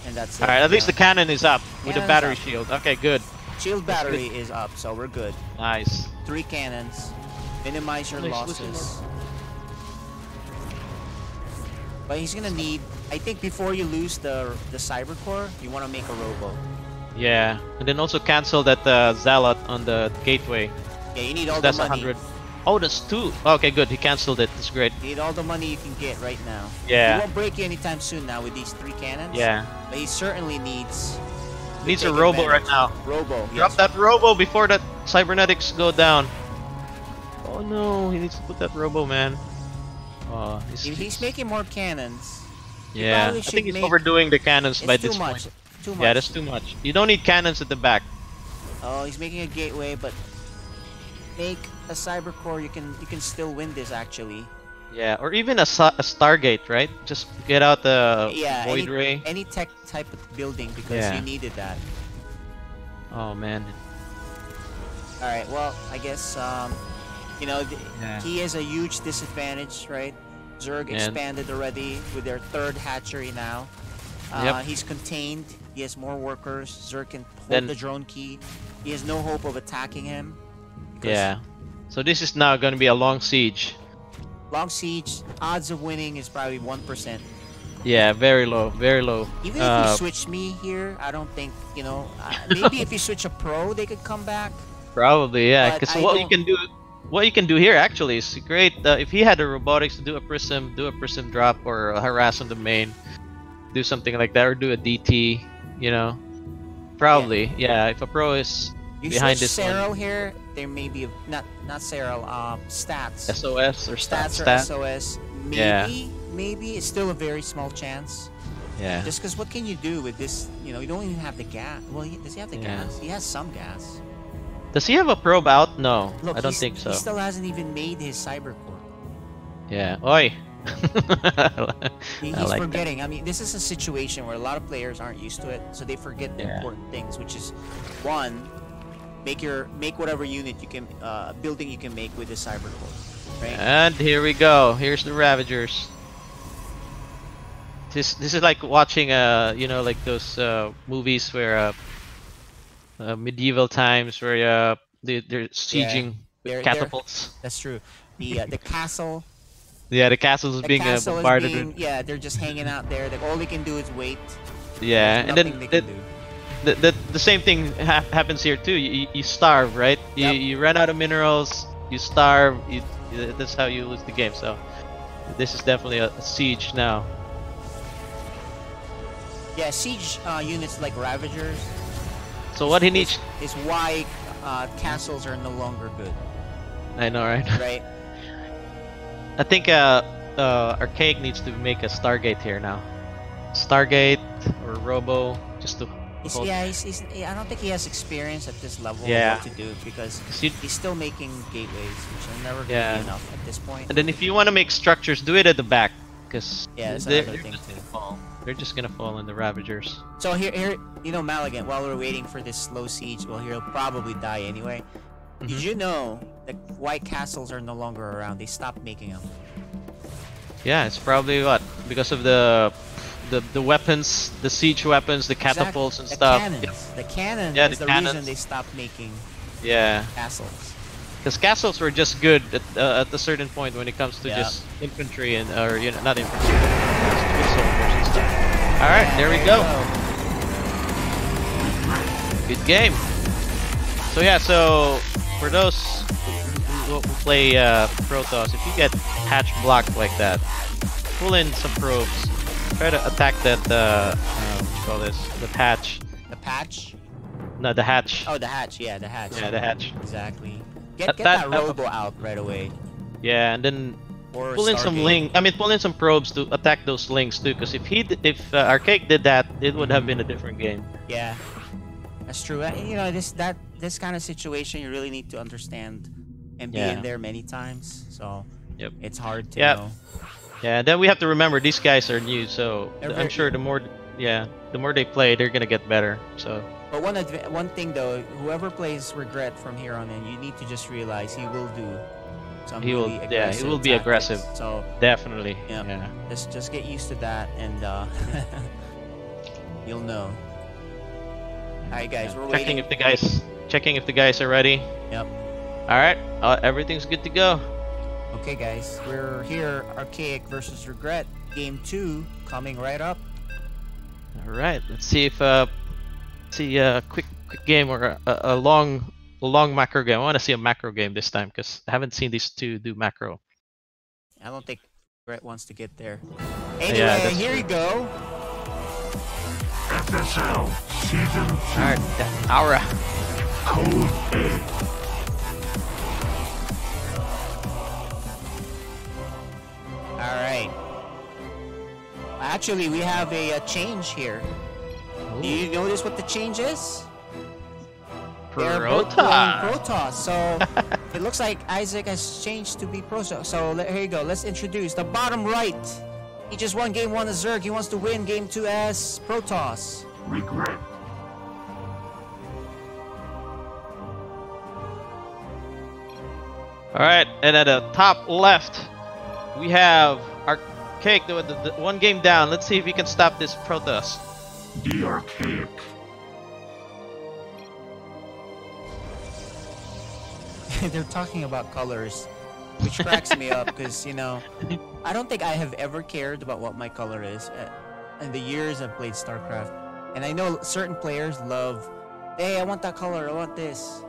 and that's it. All right, at least the Yeah. cannon is up with the Cannon's battery up. shield. Okay, good. Shield battery is up, so we're good. Nice. 3 cannons. Minimize your Nice, losses. listen But he's gonna need. I think before you lose the cyber core, you want to make a robo. Yeah, and then also cancel that zealot on the gateway. Yeah, you need all That's the money. 100. Oh, that's 2. Okay, good. He canceled it. That's great. You need all the money you can get right now. Yeah. He won't break you anytime soon now with these 3 cannons. Yeah. But he certainly needs. to Needs a take robo right advantage. now. Robo. Drop Yes. that robo before that cybernetics go down. Oh no, he needs to put that robo, man. He's making more cannons. Yeah, I probably think should he's overdoing the cannons by It's this too much. point. Too much. Yeah, that's too much. You don't need cannons at the back. Oh, he's making a gateway, but make a cyber core. You can still win this actually. Yeah, or even a Stargate, right? Just get out the Yeah, Void Ray. any tech type of building because Yeah. you needed that. Oh man. All right. Well, I guess you know, Yeah. he has a huge disadvantage, right? Zerg expanded already with their third hatchery now. Yep. He's contained. He has more workers. Zerg can hold Then- the drone key. He has no hope of attacking him. because Yeah. So this is now going to be a long siege. Long siege, odds of winning is probably 1%. Yeah, very low, very low. Even if you switch me here, I don't think, you know, maybe if you switch a pro, they could come back. Probably, yeah. But Because I what don't- you can do here actually is great. If he had the robotics to do a prism drop or a harass on the main, do something like that, or do a DT, you know. Probably, yeah. If a pro is You behind switch this Serral one, here, there may be not Serral, stats. SOS or Stats or stat. SOS. Maybe, Yeah. maybe it's still a very small chance. Yeah. Just because what can you do with this? You know, you don't even have the gas. Well, does he have the Yeah. gas? He has some gas. Does he have a probe out? No, Look, I don't think so. He still hasn't even made his cyber core. Yeah. Oi. He's I like forgetting. I mean, this is a situation where a lot of players aren't used to it, so they forget the Yeah. important things, which is one, make whatever unit you can, building you can make with the cyber core, right? And here we go. Here's the Ravagers. This is like watching you know, like those movies where medieval times where they're sieging with They're- catapults. That's true. The castle. Yeah, the castle is The being castle is bombarded. being, yeah, they're just hanging out there. Like, all they can do is wait. Yeah, There's and nothing then they can do. the same thing happens here too. You starve, right? Yep. You run out of minerals. You starve. That's how you lose the game. So this is definitely a siege now. Yeah, siege units like Ravagers So what he needs, is why castles are no longer good, I know, right? right? I think Archaic needs to make a Stargate here now. Stargate or Robo, just to hold. I don't think he has experience at this level Yeah. of what to do because You- he's still making gateways, which are never going to Yeah. be enough at this point. And then if you want to make structures, do it at the back, because Yeah, that's they're, another they're thing just too. gonna fall. They're just gonna fall in the Ravagers. So here, you know, Maligan, while we're waiting for this slow siege, well, he'll probably die anyway. Did Mhm. you know that white castles are no longer around? They stopped making them. Yeah, it's probably what, because of the weapons, the siege weapons, the catapults and the stuff. Cannons. The cannon Yeah, is the the reason cannons. they stopped making Yeah, castles. because castles were just good at a certain point when it comes to Yeah. just infantry and or you know, not infantry, just foot soldiers and stuff. All right, there we go. Good game. So yeah, so for those who play Protoss, if you get hatch blocked like that, pull in some probes. Try to attack that what you call this? The hatch. The patch? No, the hatch. Oh, the hatch. Yeah, the hatch. Yeah, the hatch. Exactly. That- Get that that- robo out right away. Yeah, and then Or pull in some Stargate. pull in some probes to attack those links too. Because if Archaic did that, it would have been a different game. Yeah, that's true. You know, this kind of situation, you really need to understand and be Yeah. in there many times. So Yep. it's hard to Yep. know. Yeah, and then we have to remember these guys are new, so They're I'm very- sure the more they play, they're gonna get better. So But one thing though, whoever plays Regret from here on in, you need to just realize he will do some He will- really yeah, he aggressive will be tactics. aggressive. So definitely, Yep. yeah. just get used to that, and you'll know. All right, guys, we're Checking waiting. if the guys are ready. Yep. All right, everything's good to go. Okay, guys, we're here. Archaic versus Regret, game 2 coming right up. All right, let's see if a quick game or a long macro game. I want to see a macro game this time because I haven't seen these two do macro. I don't think Regret wants to get there. Yeah, Anyway, that's here true. you go. FSL Season 2 All right, Aura. Code A. All actually, we have a change here. Do you notice what the change is? They're both playing Protoss. So it looks like Isaac has changed to be Protoss. So here you go. Let's introduce the bottom right. He just won game 1 as Zerg. He wants to win game 2 as Protoss. Regret. Alright, and at the top left, we have Archaic with the 1 game down. Let's see if we can stop this Protoss. TheArchaic. They're talking about colors, which cracks me up because, you know, I don't think I have ever cared about what my color is in the years I've played StarCraft. And I know certain players love, hey, I want that color, I want this.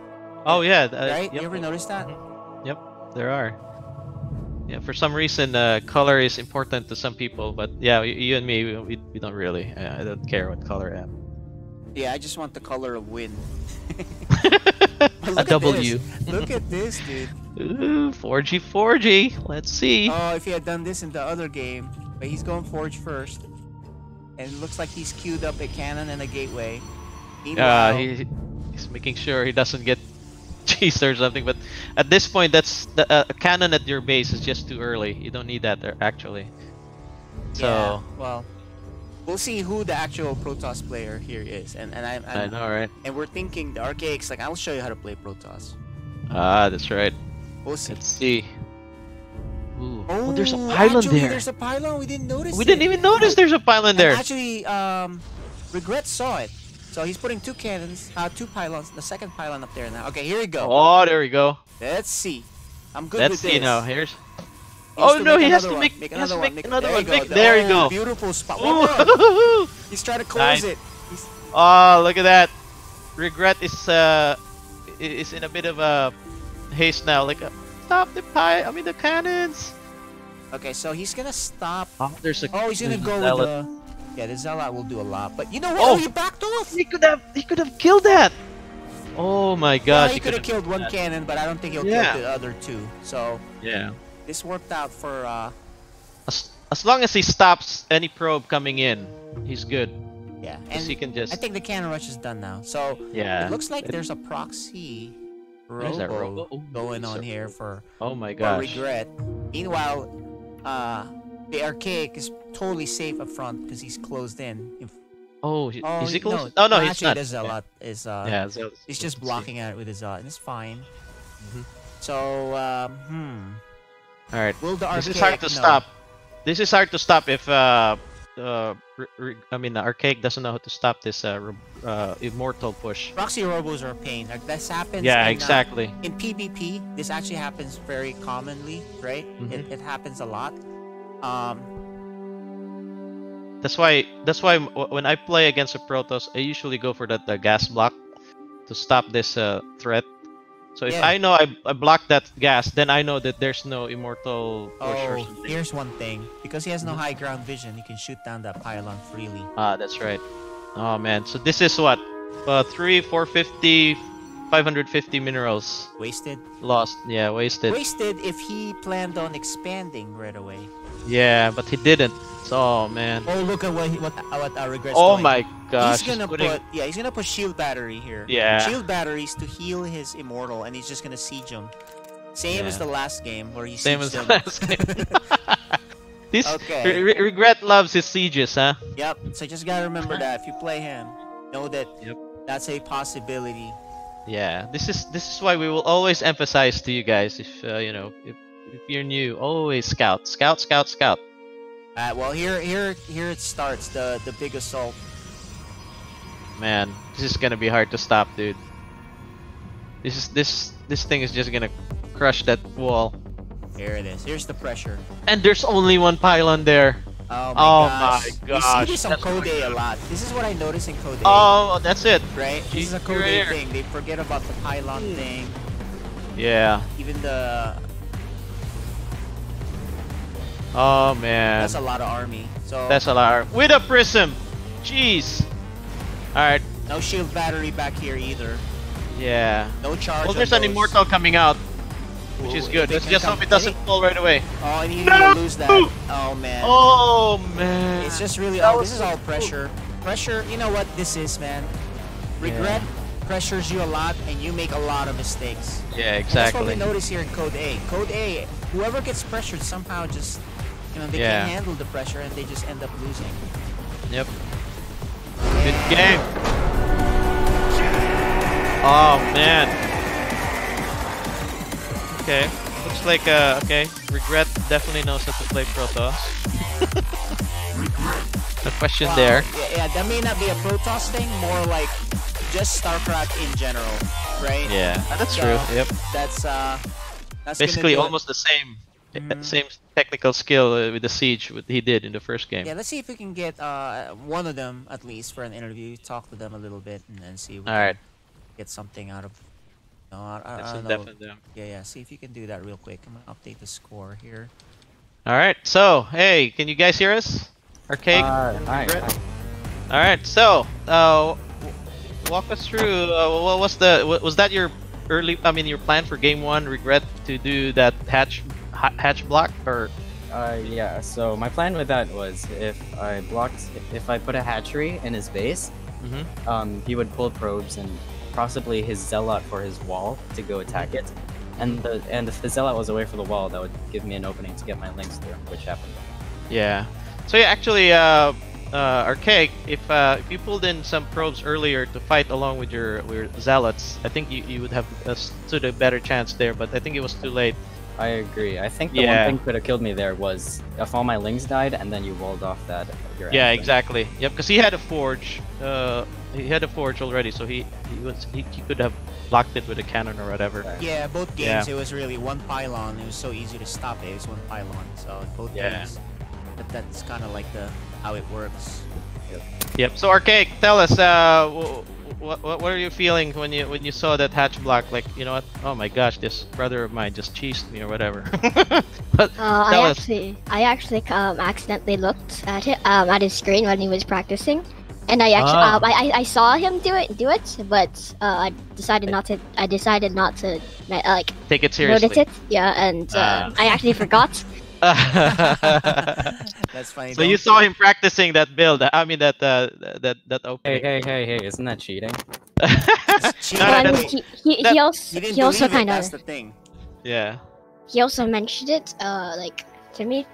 Oh yeah, right? Yep. You ever notice that? Yep, there are. Yeah, for some reason, color is important to some people, but yeah, you and me, we don't really. I don't care what color I am. Yeah, I just want the color of win. A W. Look at this, dude. Ooh, 4G, 4G. Let's see. Oh, if he had done this in the other game, but he's going Forge first. And it looks like he's queued up a cannon and a gateway. Meanwhile, He's making sure he doesn't get cheesed or something, but at this point, that's a cannon at your base is just too early. You don't need that there, actually. So, yeah, well, we'll see who the actual Protoss player here is. And I know, right? And we're thinking the Archaic's like, I'll show you how to play Protoss. Ah, that's right. We'll see. Let's see. Ooh. Oh, There's a pylon actually, there. There's a pylon. We didn't notice. We didn't even notice there's a pylon there. And actually, Regret saw it. So he's putting 2 cannons, 2 pylons, the second pylon up there now. Okay, here we go. Oh, there we go. Let's see. I'm good Let's with see this. now. Here's. He Oh has no, to he has another to one. make another one. another one. There you go. There you go. Beautiful spot. Ooh. One. He's trying to close Nice. it. Oh, look at that. Regret is in a bit of a haste now. Like, stop the cannons. Okay, so he's gonna stop. Oh, there's a. Oh, he's gonna there's a go with zealot. the. Yeah, the Zealot will do a lot. But you know what? Oh. Oh, he backed off. He could have killed that. Oh my Well, gosh. he could have killed 1 cannon, but I don't think he'll Yeah. kill the other 2. So Yeah. this worked out for. As long as he stops any probe coming in, he's good. Yeah, Because he can just. I think the cannon rush is done now. So Yeah. it looks like there's a proxy There's that robo Ooh, going there's on a- here for Oh my for gosh. Regret. Meanwhile, the Archaic is totally safe up front because he's closed in. Oh, is he no, close? Oh no, he's actually, not. the Zealot is Yeah, so he's just blocking at it with his Zealot, and it's fine. Mhm. So All right. will the This Archaic? is hard to no. stop. This is hard to stop if I mean, the Archaic doesn't know how to stop this immortal push. Proxy robos are a pain. Like this happens. Yeah, in, exactly. In PvP, this actually happens very commonly, right? Mhm. It happens a lot. That's why when I play against a Protoss, I usually go for that gas block to stop this threat. So if Yeah. I know I block that gas, then I know that there's no immortal push or Oh, something. here's one thing. Because he has no high ground vision, he can shoot down that pylon freely. Ah, that's right. Oh man, so this is what? 3, 450, 550 minerals Wasted. lost. Yeah, wasted. Wasted if he planned on expanding right away. Yeah, but he didn't. So, oh man. Oh, look at what Regret's Oh doing. my gosh. He's gonna putting- he's gonna put shield battery here. Yeah. Shield batteries to heal his immortal, and he's just gonna siege him. Same as Yeah. the last game where he Same sieged as him. last game. This Okay. Regret loves his sieges, huh? Yep. So just gotta remember that if you play him, know that Yep. that's a possibility. Yeah. This is why we will always emphasize to you guys if you know if you're new, always scout. Well, here it starts the big assault. Man, this is gonna be hard to stop, dude. This thing is just gonna crush that wall. Here it is. Here's the pressure. And there's only 1 pylon there. Oh Oh my my gosh. gosh, You see this on that's Code really A a lot. This is what I notice in Code A. Oh, that's it. Right? This is a Gee, Code A here. thing. They forget about the pylon thing. Yeah. Even the Oh man. that's a lot of army. So That's a lot. With a prism. Jeez. All right. no shield battery back here either. Yeah. No charge. Well, on there's an those. immortal coming out. which is Ooh, good. they Let's can just come hope it doesn't hitting. fall right away. Oh, and you need to lose that. Oh man. Oh man. It's just really. That Oh, was this is all pressure. Pressure. You know what this is, man. Regret pressures you a lot, and you make a lot of mistakes. Yeah, And that's what we exactly. notice here in Code A. Code A, whoever gets pressured somehow just, they Yeah. can't handle the pressure and they just end up losing. Yep. Good game. Oh man. Okay. Looks like okay. Regret definitely knows how to play Protoss. No question Wow, there. Yeah, that may not be a Protoss thing, more like just StarCraft in general, right? Yeah, that's So, true. Yep. That's Basically gonna do it. almost the same Mhm. same technical skill with the siege what he did in the first game. Yeah, let's see if we can get one of them at least for an interview. Talk to them a little bit and then see if we All right. can get something out of. No, I That's don't know. definitely. Yeah. See if you can do that real quick. I'm gonna update the score here. All right. So, hey, can you guys hear us? Archaic? Hi. All right. So, walk us through. What was was that your your plan for game one? Regret to do that hatch block or? Yeah, so my plan with that was if I put a hatchery in his base, he would pull probes and possibly his zealot for his wall to go attack it. And if the zealot was away from the wall, that would give me an opening to get my links through, which happened. Yeah. So yeah, actually, Archaic, if you pulled in some probes earlier to fight along with your zealots, I think you would have stood a better chance there. But I think it was too late. I agree. I think the one thing that could have killed me there was if all my lings died and then you walled off that. Yeah, exactly. Yep, because he had a forge. He had a forge already, so he could have blocked it with a cannon or whatever. Yeah, both games it was really one pylon. It was so easy to stop it. It was one pylon. So both games. That's kind of like how it works. Yep. So Archaic, tell us, what are you feeling when you saw that hatch block? Like, you know what? Oh my gosh, this brother of mine just cheesed me or whatever. But tell us. I actually accidentally looked at it at his screen when he was practicing, and I actually I saw him do it, but I decided not to. Like take it seriously. Notice it, yeah, and I actually forgot. That's funny. So you saw him practicing that build. I mean that opening. Hey! Isn't that cheating? He also kind That's of. the thing. Yeah. He also mentioned it, like to me.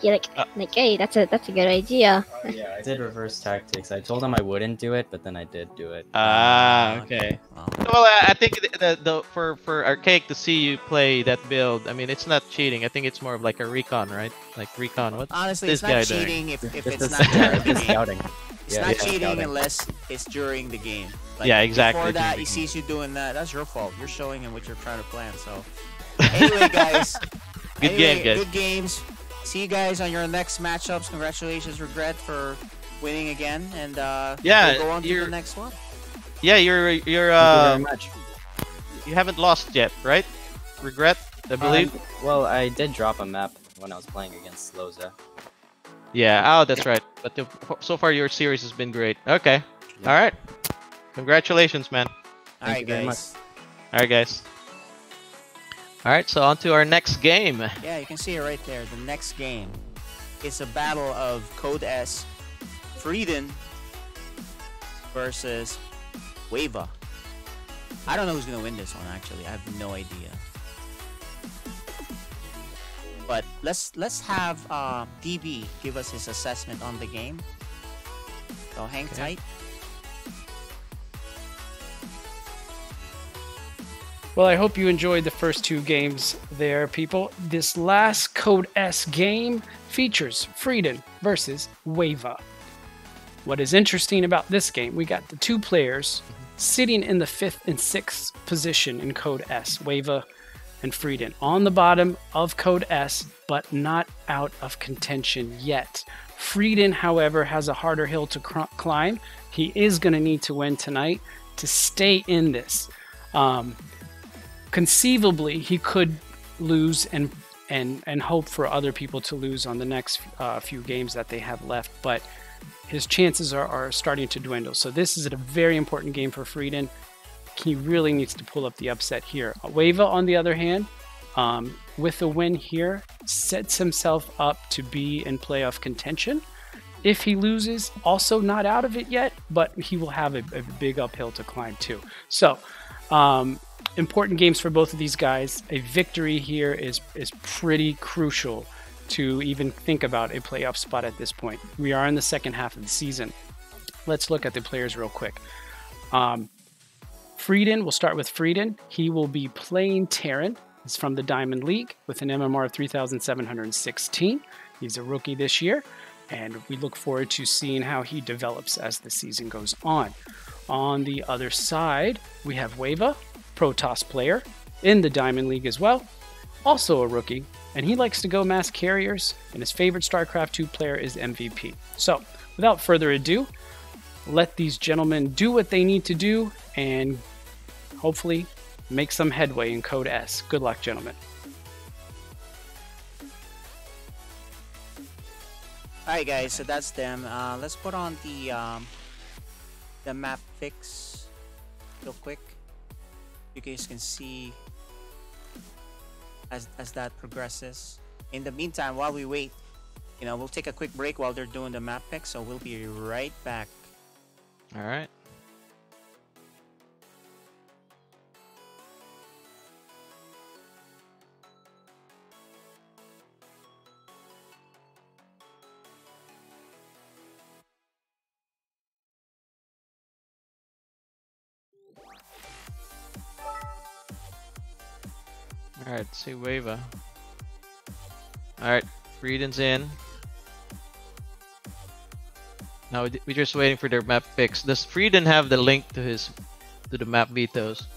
He like, hey, that's a good idea. Yeah, I did reverse tactics. I told him I wouldn't do it, but then I did do it. Okay. Wow. Well, I think for Archaic to see you play that build, I mean, it's not cheating. I think it's more of like a recon, right? Like recon. What? Honestly, this it's not guy cheating doing? if it's not during the game. Scouting. It's not cheating unless it's during the game. Like, yeah, exactly. Before that, he sees you doing that. That's your fault. You're showing him what you're trying to plan. So, anyway, guys. Good game, guys. Good games. See you guys on your next matchups. Congratulations, Regret, for winning again. And we'll go on to the next one. Yeah, you're Thank you very much. You haven't lost yet, right? Regret, I believe. Well, I did drop a map when I was playing against Loza. Yeah. Oh, that's right. But so far your series has been great. Okay. Yeah. All right. Congratulations, man. All right, very guys. All right, guys. All right, so on to our next game. Yeah, you can see it right there. The next game is a battle of Code S, Frieden versus Wava. I don't know who's gonna win this one. Actually, I have no idea. But let's have DB give us his assessment on the game. So hang tight. Well, I hope you enjoyed the first two games there, people. This last Code S game features Frieden versus Wava. What is interesting about this game, we got the two players sitting in the 5th and 6th position in Code S, Wava and Frieden, on the bottom of Code S, but not out of contention yet. Frieden, however, has a harder hill to climb. He is going to need to win tonight to stay in this. Conceivably, he could lose and hope for other people to lose on the next few games that they have left, but his chances are starting to dwindle. So this is a very important game for Frieden. He really needs to pull up the upset here. Wava, on the other hand, With a win here, sets himself up to be in playoff contention. If he loses, also not out of it yet, but he will have a big uphill to climb too. So, important games for both of these guys. A victory here is pretty crucial to even think about a playoff spot at this point. We are in the second half of the season. Let's look at the players real quick. Frieden, we'll start with Frieden. He will be playing Terran. He's from the Diamond League with an MMR of 3,716. He's a rookie this year, and we look forward to seeing how he develops as the season goes on. On the other side, we have Weva, Protoss player in the Diamond League as well, also a rookie, and he likes to go mass carriers, and his favorite StarCraft 2 player is MVP. So, without further ado, let these gentlemen do what they need to do and hopefully make some headway in Code S. Good luck, gentlemen. Alright guys, so that's them. Let's put on the map fix real quick. You guys can see as that progresses. In the meantime, while we wait, we'll take a quick break while they're doing the map fix, so we'll be right back. Alright. Alright, let's see Weva. Alright, Frieden's in. Now we're just waiting for their map fix. Does Frieden have the link to the map vetoes?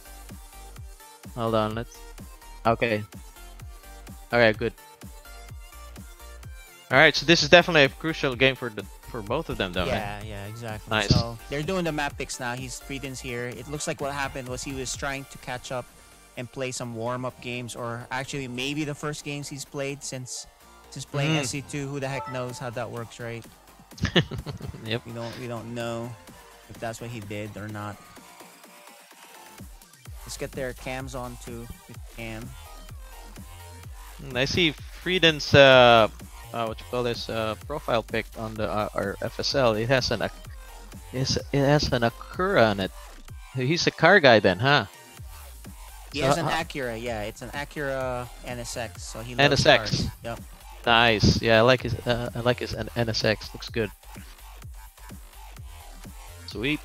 Hold on, let's. Okay. Alright, good. Alright, so this is definitely a crucial game for both of them, though. Yeah, yeah, exactly. Nice. So they're doing the map fix now. Frieden's here. It looks like what happened was he was trying to catch up and play some warm-up games, or actually maybe the first games he's played since playing SC2. Who the heck knows how that works, right? Yep. We don't know if that's what he did or not. Let's get their cams on too. With cam. I see Frieden's what you call this profile pic on the our FSL. It has an Akura on it. He's a car guy then, huh? He has an Acura, yeah. It's an Acura NSX, so he loves NSX. cars. Yep. Nice. Yeah, I like his NSX. Looks good. Sweet.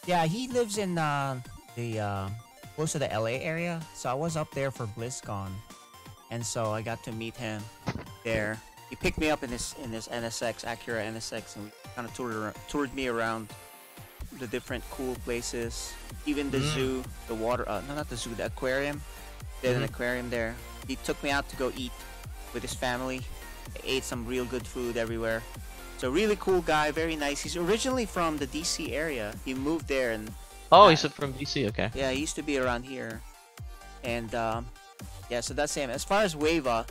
Yeah, he lives in the close to the LA area. So I was up there for BlizzCon, and so I got to meet him there. He picked me up in this NSX, Acura NSX, and we kind of toured me around the different cool places, even the zoo, the water, no, not the zoo, the aquarium. They had an aquarium there. He took me out to go eat with his family. I ate some real good food everywhere. So really cool guy, very nice. He's originally from the DC area. He moved there and. Oh, he's from DC. Okay. Yeah, he used to be around here, and yeah, so that's him. As far as Weva,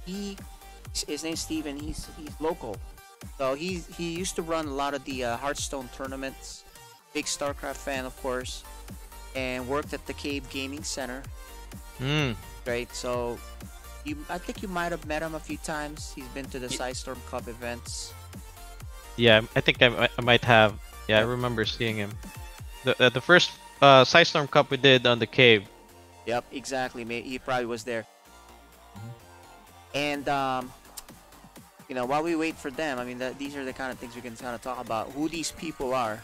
his name's Steven. He's local, so he used to run a lot of the Hearthstone tournaments. Big StarCraft fan, of course, and worked at the Cave Gaming Center. Right, so I think you might have met him a few times. He's been to the Sidestorm Cup events. Yeah, I think I might have. Yeah, I remember seeing him. The first Sidestorm Cup we did on the cave. Yep, exactly. He probably was there. And while we wait for them, I mean, these are the kind of things we can kind of talk about. Who these people are,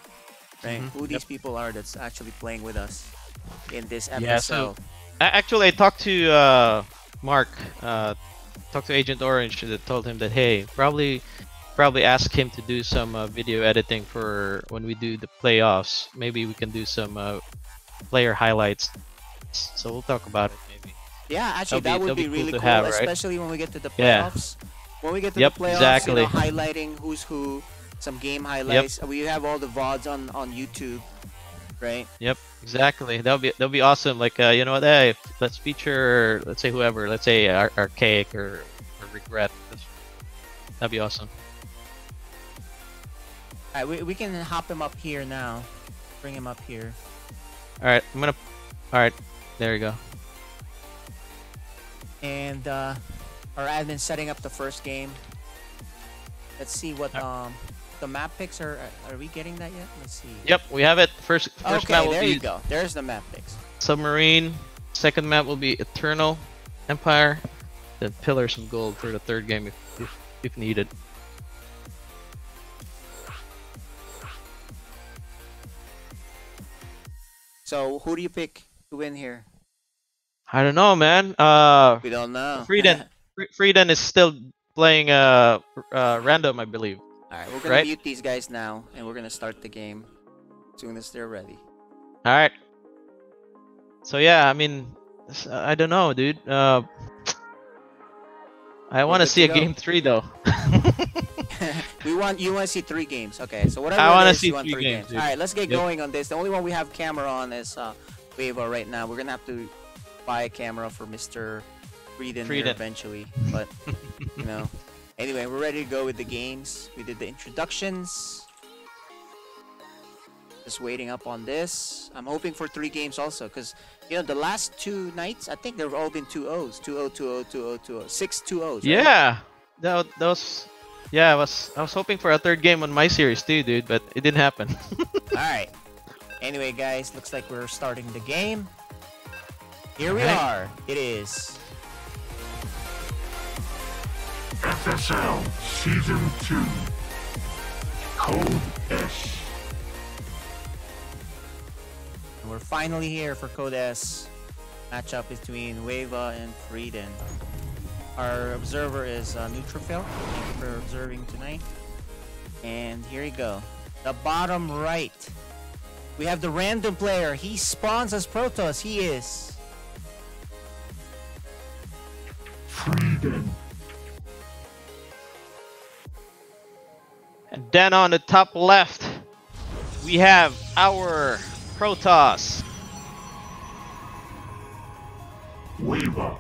right? Who these people are that's actually playing with us in this FSL. Yeah, so actually, I talked to Mark, talked to Agent Orange, that told him that hey, probably ask him to do some video editing for when we do the playoffs. Maybe we can do some player highlights. So we'll talk about it maybe. Yeah, actually, that would be really cool, have, right? especially when we get to the playoffs. Yeah. When we get to the playoffs, exactly. Highlighting who's who, some game highlights. We have all the VODs on YouTube, right? Yep, exactly. That'll be awesome. Like you know what? Hey, let's feature, let's say whoever. Let's say Archaic or Regret. That'd be awesome. Alright, we can hop him up here now. Bring him up here. Alright, I'm gonna Alright, there you go. And our admin setting up the first game. Let's see what the map picks are. Are we getting that yet? Let's see. Yep, we have it. First Okay, map will there be you go. There's the map picks. Submarine. Second map will be Eternal Empire. Then Pillars of Gold for the third game if needed. So who do you pick to win here? I don't know, man. We don't know. Frieden is still playing random, I believe. Alright, we're gonna Right? mute these guys now, and we're gonna start the game as soon as they're ready. Alright. So yeah, I mean, I don't know, dude. I want to good see to a go. game 3 though. You want to see 3 games? Okay, so whatever. I want it to is, see you want 3 games. dude. All right, let's get Yep. going on this. The only one we have camera on is Wava right now. We're gonna have to buy a camera for Mr. Frieden here Frieden. eventually, but you know. Anyway, we're ready to go with the games. We did the introductions. Just waiting up on this. I'm hoping for 3 games also, because you know the last 2 nights, I think they've all been 2-0s, 2-0, 2-0, 2-0, 2-0, 6 2-0s. Right? Yeah, that was. Yeah, I was hoping for a third game on my series too, dude, but it didn't happen. All right. Anyway, guys, looks like we're starting the game. Here we Alright. are. It is. FSL Season 2 Code S. And we're finally here for Code S. Matchup between Wava and Frieden. Our observer is Neutrophil. Thank you for observing tonight. And here you go. The bottom right. We have the random player. He spawns as Protoss. He is. Frieden. And then on the top left, we have our Protoss. Wava.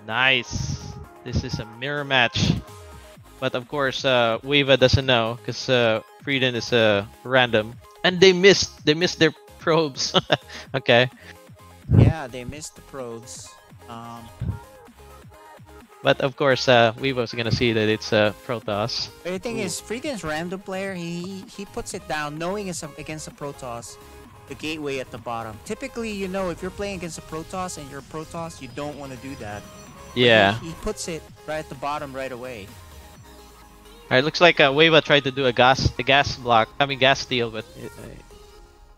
Nice. This is a mirror match. But of course, Wava doesn't know because Frieden is random, and they missed their probes. Okay, Yeah, they missed the probes. but of course, Weavo's gonna see that it's Protoss. But the thing is, Frieden's random player, he puts it down knowing it's against a Protoss, the gateway at the bottom. Typically, you know, if you're playing against a Protoss and you're a Protoss, you don't want to do that. But Yeah. He puts it right at the bottom right away. Alright, looks like Wava tried to do a gas steal, but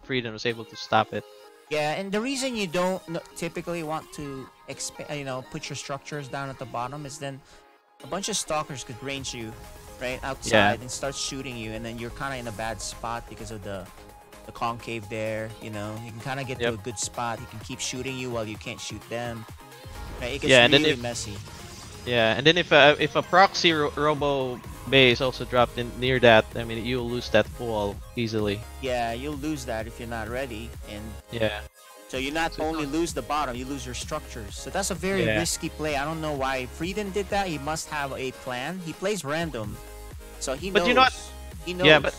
Frieden was able to stop it. Yeah, and the reason you don't typically want to put your structures down at the bottom is then a bunch of stalkers could range you right outside and start shooting you, and then you're kind of in a bad spot because of the concave there. You know, you can kind of get to a good spot. He can keep shooting you while you can't shoot them. Right? It gets Yeah, and then really messy. Yeah, and then if a proxy robo base also dropped in near that, I mean, you'll lose that wall easily. Yeah, you'll lose that if you're not ready, and Yeah. so you not only lose the bottom, you lose your structures. So that's a very risky play. I don't know why Frieden did that. He must have a plan. He plays random, so he knows. But you know what? He knows. Yeah, but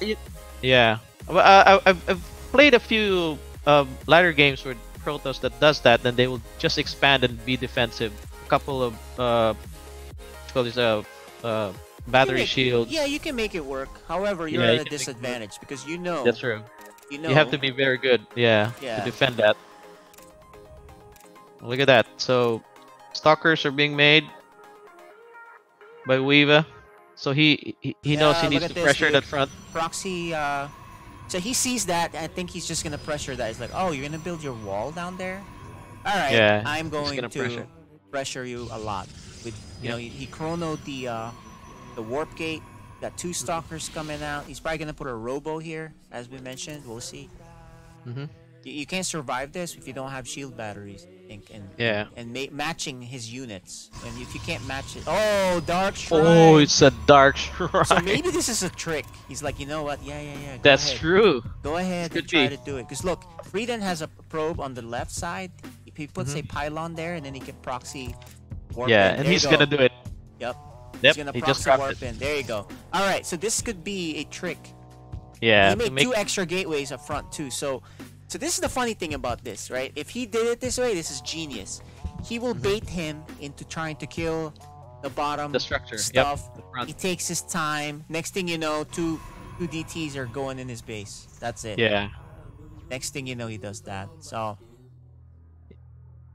But I've played a few ladder games with Protoss that does that, then they will just expand and be defensive. A couple of battery shields. Yeah, you can make it work. However, you're Yeah, at you a can make it work. disadvantage because you know. That's true. You know. You have to be very good, to defend that. Look at that. So, stalkers are being made by Weava. So he knows he look needs at to this, pressure dude. that front. Proxy. So he sees that. I think he's just gonna pressure that. He's like, "Oh, you're gonna build your wall down there? All right. Yeah, I'm he's going gonna to pressure you a lot." With you know, he chronoed the warp gate. Got 2 stalkers coming out. He's probably gonna put a robo here, as we mentioned. We'll see. Mm-hmm. You can't survive this if you don't have shield batteries, I think, and matching his units. And if you can't match it, oh, dark shrine. Oh, it's a dark shrine. So maybe this is a trick. He's like, you know what? Yeah. Go That's ahead. true. Go ahead Could and try be. to do it. Because look, Frieden has a probe on the left side. If he puts Mm-hmm. a pylon there, and then he can proxy warp Yeah, in. and There he's you go. gonna do it. Yep. Yep, He's gonna he proxy just dropped warp it. in. There you go. All right. So this could be a trick Yeah, He to made make 2 extra gateways up front too. So this is the funny thing about this, right? If he did it this way, this is genius. He will bait him into trying to kill the bottom the structure. stuff. Yep, the front. He takes his time. Next thing you know, two DTs are going in his base. That's it. Yeah. Next thing you know, he does that. So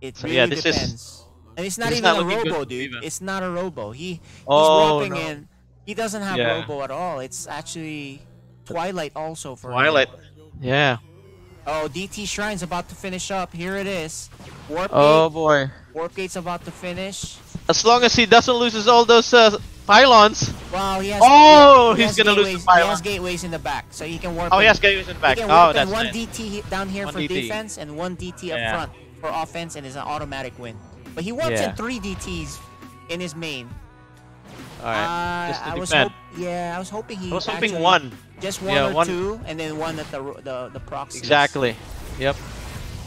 it So, really yeah, this is- depends. And it's not this is even not a looking good robo, for dude. Viva. It's not a robo. He's Oh, warping no. in. He doesn't have Yeah. robo at all. It's actually Twilight also for Twilight. him. Yeah. Oh, DT Shrine's about to finish up. Here it is. Warp Oh Gate. boy. Warp Gate's about to finish. As long as he doesn't lose all those pylons. Wow, he has. Oh, he he's has gonna lose the gateways- He pylon. has gateways in the back, so he can warp. Oh, he in. has gateways in the back. He can Oh, warp in that's one nice. DT down here One for DT. defense and one DT up Yeah. front for offense, and it's an automatic win. But he warps Yeah. in 3 DTs in his main. Alright. Just to I was defend. I was hoping he. I was hoping actually- one. Just one Yeah, or one- 2, and then one at the proxy. Exactly. Yep.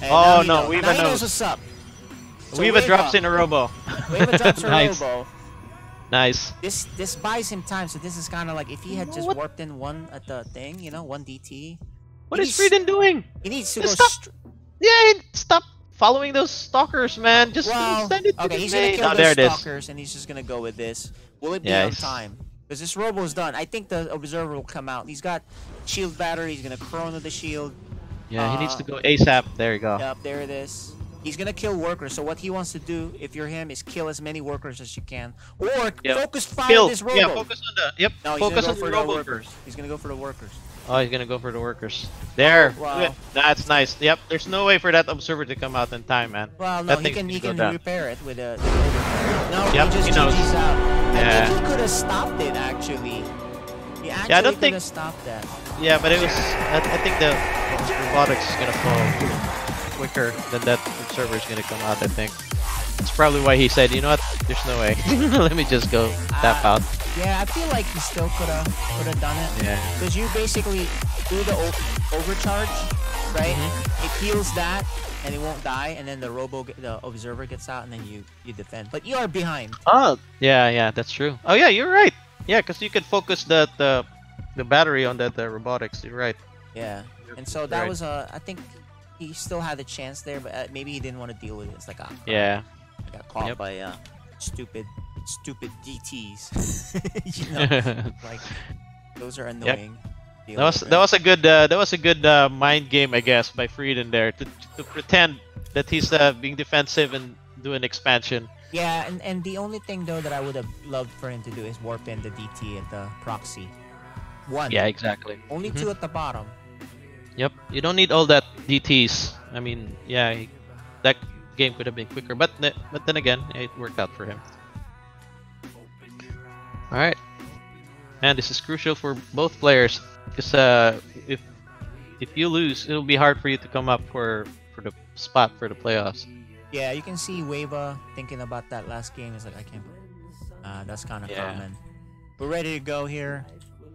And Oh, now he no, knows. Weeva Now he knows knows. what's up. So Weeva drops in a robo. Weeva drops a Nice. robo. Nice. This buys him time, so this is kind of like if he had just What? warped in one at the thing, one DT. What He is needs- Frieden doing? He needs to Just go. stop. Yeah, stop following those stalkers, man. Just Well, send it to okay, the he's gonna main. kill Oh, there those it is. stalkers, and he's just gonna go with this. Will it be Yeah, on he's- time? Because this robo is done. I think the observer will come out. He's got shield battery. He's gonna chrono the shield. Yeah, he needs to go ASAP. There you go. Yep, there it is. He's gonna kill workers. So what he wants to do, if you're him, is kill as many workers as you can, or Yep. focus fire Kill. this robo. Yeah, focus on the. Yep. No, he's focus gonna on go for the the robo workers. first. He's gonna go for the workers. Oh, he's gonna go for the workers. There. Wow. Good. That's nice. Yep. There's no way for that observer to come out in time, man. Well, no, That he thing's can gonna he go can down. repair it with a. No, Yep, he just he knows. GG's out. I Yeah. think he could have stopped it actually. He actually I don't could think- have stopped that. Yeah, but it was. I think the robotics is gonna fall quicker than that observer is gonna come out. I think. That's probably why he said, you know what? There's no way. Let me just go tap out. Yeah, I feel like he still could have done it. Yeah. Because you basically do the overcharge, right? Mm-hmm. It heals that, and it won't die, and then the the observer gets out, and then you defend. But you are behind. Oh, yeah, that's true. Oh yeah, you're right. Yeah, because you could focus the battery on the robotics. You're right. Yeah. And so that Right. was I think he still had a chance there, but maybe he didn't want to deal with it. It's like Yeah. I got caught Yep. by stupid DTs. Like those are annoying. That was a good mind game, I guess, by Frieden there to pretend that he's being defensive and do an expansion. Yeah, and the only thing though that I would have loved for him to do is warp in the DT at the proxy. One. Yeah, exactly. Only 2 at the bottom. Yep. You don't need all that DTs. I mean, yeah, that game could have been quicker, but then again, it worked out for him. All right. Man, this is crucial for both players because if you lose, it'll be hard for you to come up for the spot for the playoffs. Yeah, you can see Wava thinking about that last game. It's like I can't. That's kind of Yeah. common. We're ready to go here.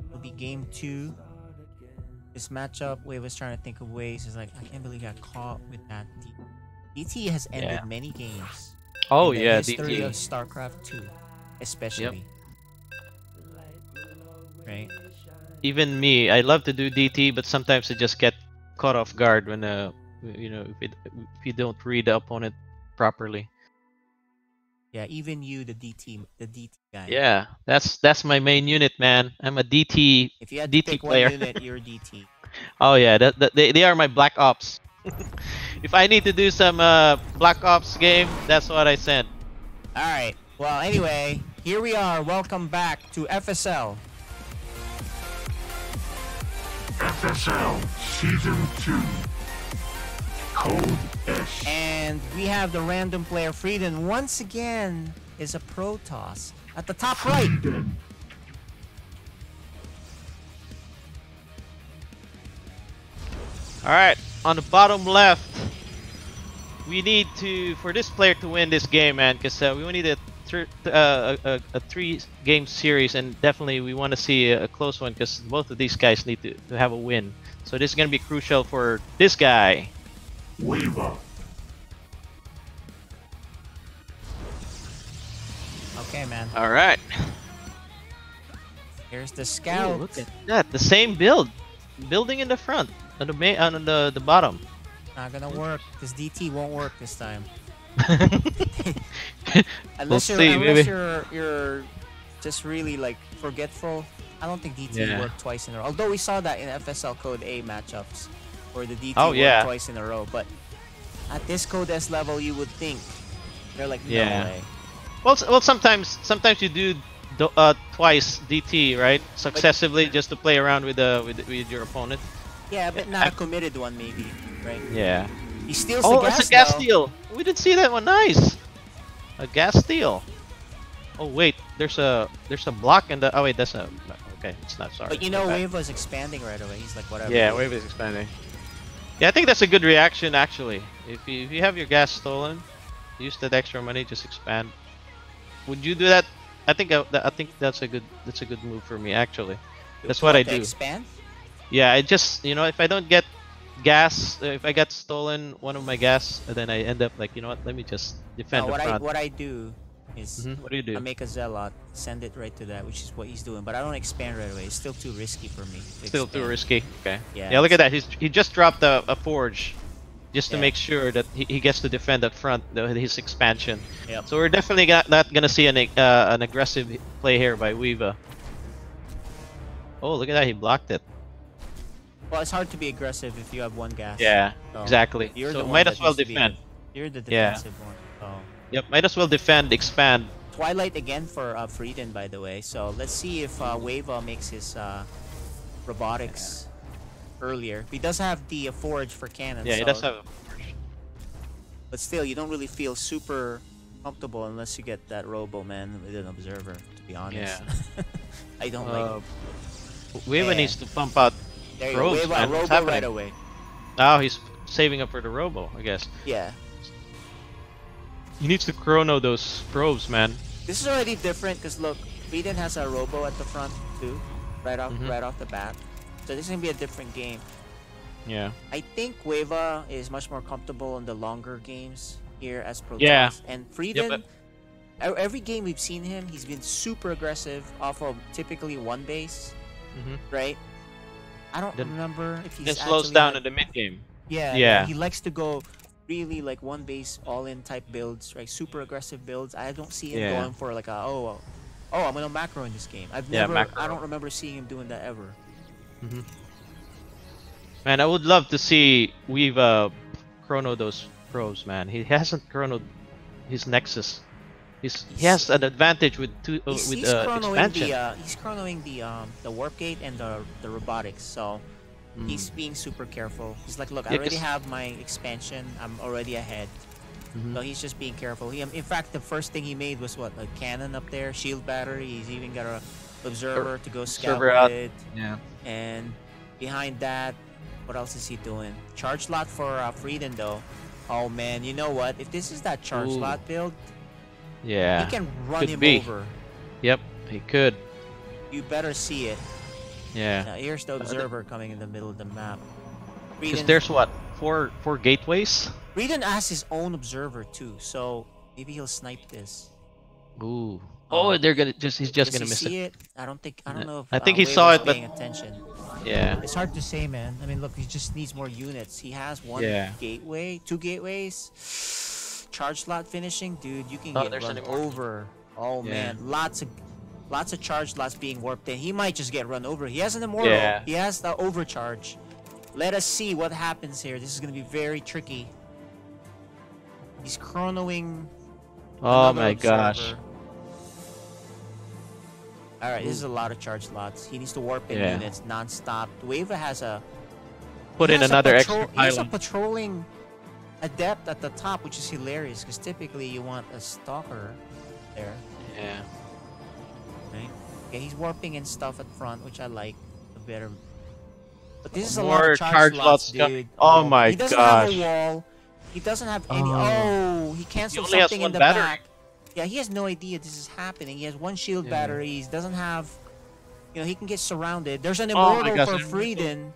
It'll be game 2. This matchup, Wava's trying to think of ways. It's like I can't believe I got caught with that. DT has ended Yeah. many games. Oh in the yeah, history DT. of StarCraft 2, especially. Right. Even me, I love to do DT, but sometimes I just get caught off guard when if you don't read the opponent properly. Yeah, even you, the DT guy. Yeah, that's my main unit, man. I'm a DT. If you had to DT pick player. one unit, you're DT. Oh yeah, they are my Black Ops. If I need to do some Black Ops game, that's what I send. All right. Well, anyway, here we are. Welcome back to FSL. FSL Season 2. Code S. And we have the random player Frieden once again is a Protoss at the top right. Frieden. All right, on the bottom left, we need for this player to win this game, man, because we need a 3-game series, and definitely we want to see a close one because both of these guys need to have a win. So this is gonna be crucial for this guy. Weeva. Okay, man. All right. Here's the Ooh, scout. look at that, the same build. building in the front, on the on the bottom. Not gonna work. This DT won't work this time. We'll Unless see, maybe. you're just really like forgetful. I don't think DT Yeah. worked twice in a row. Although we saw that in FSL Code A matchups, where the DT Oh, worked yeah. twice in a row. But at this Code S level, you would think they're like, no Yeah. way. Well, sometimes you do twice DT, right? Successively, just to play around with with your opponent. Yeah, but not a committed one, maybe, right? Yeah. He steals Oh, the gas. it's a gas though. steal. We didn't see that one. Nice. A gas steal. Oh wait, there's a block in the. Oh wait, that's a. Okay, it's not. Sorry. But you know, My bad. Wave was expanding right away. He's like, whatever. Yeah, wave is expanding. Yeah, I think that's a good reaction actually. If you have your gas stolen, use that extra money, just expand. Would you do that? I think that's a good move for me actually. That's what I To do. Expand? Yeah, I just if I don't get gas, if I got stolen one of my gas, and then I end up like what? Let me just defend No, the front. what I do is What do you do? I make a zealot, send it right to that, which is what he's doing. But I don't expand right away. It's still too risky for me. To Still too expand. risky. Okay. Yeah, Yeah, look at that. He just dropped a forge, just to Yeah. make sure that he gets to defend up front his expansion. Yep. So we're definitely not gonna see an aggressive play here by Weeva. Oh, look at that. He blocked it. Well, it's hard to be aggressive if you have one gas. Yeah, So, exactly. You're the So one might that as well needs to be- defend. You're the Yeah. defensive one. So. Yep, might as well defend, expand. Twilight again for Frieden, by the way. So let's see if Wava makes his robotics earlier. He does have the forge for cannons. Yeah, he so- does have a forge. But still, you don't really feel super comfortable unless you get that robo, man, with an observer, to be honest. I don't like it. Weeva Yeah. needs to pump out There you probes, go. Wave man. What's robo right happening? away. Now he's saving up for the robo, I guess. Yeah. He needs to chrono those probes, man. This is already different because look, Frieden has a robo at the front too, right off Mhm. right off the bat. So this is gonna be a different game. Yeah. I think Wava is much more comfortable in the longer games here as Protoss. Yeah. And Frieden, but- every game we've seen him, he's been super aggressive off of typically one base, right? I don't Then- remember if he's Then slows actually down had- in the mid game. Yeah, Yeah. he likes to go really like one base all-in type builds, right? Super aggressive builds. I don't see him Yeah. going for like a I'm gonna macro in this game. I macro. don't remember seeing him doing that ever. Man, I would love to see Weeva chrono those probes, man. He hasn't chronoed his Nexus. He has an advantage with He's chronoing expansion. he's chronoing the warp gate and the robotics. So he's being super careful. He's like, look, I Yeah, already 'cause- have my expansion. I'm already ahead. So he's just being careful. In fact, the first thing he made was what, a cannon up there, shield battery. He's even got a observer to go scout Observer out. with. Yeah. And behind that, what else is he doing? Charge slot for Frieden though. Oh man, you know what? If this is that charge Ooh. slot build, Yeah. he can run Could him be. over. Yep, he could. You better see it. Yeah. Now, here's the observer coming in the middle of the map. Because Frieden, there's what, four gateways? Frieden has his own observer too, so maybe he'll snipe this. Ooh. Oh, they're gonna he's just Does gonna he miss see it. it? I don't know if I think he Wave saw was it, but- paying attention. Yeah. It's hard to say, man. I mean, look, he just needs more units. He has one Yeah. gateway, two gateways. Charge slot finishing, dude. You can Oh, get there's run any more. over. Oh Yeah. man, lots of charge slots being warped in. He might just get run over. He has an immortal. Yeah. He has the overcharge. Let us see what happens here. This is gonna be very tricky. He's chronoing. Oh another my gosh. observer. Alright, this is a lot of charge slots. He needs to warp in Yeah. units non-stop. Wava has a Put he in has a another patrol- extra He has a pylon. patrolling adept at the top, which is hilarious because typically you want a stalker there. Yeah. Right? Okay, he's warping in stuff at front, which I like. A better. But this is a lot More of charge charge slots, slots dude. coming. Oh my He doesn't have gosh. a wall. He doesn't have any. Oh. Oh, he canceled only has something one in the battery. back. Yeah, he has no idea this is happening. He has one shield battery. He doesn't have. He can get surrounded. There's an Oh my immortal gosh, for an immortal. Frieden.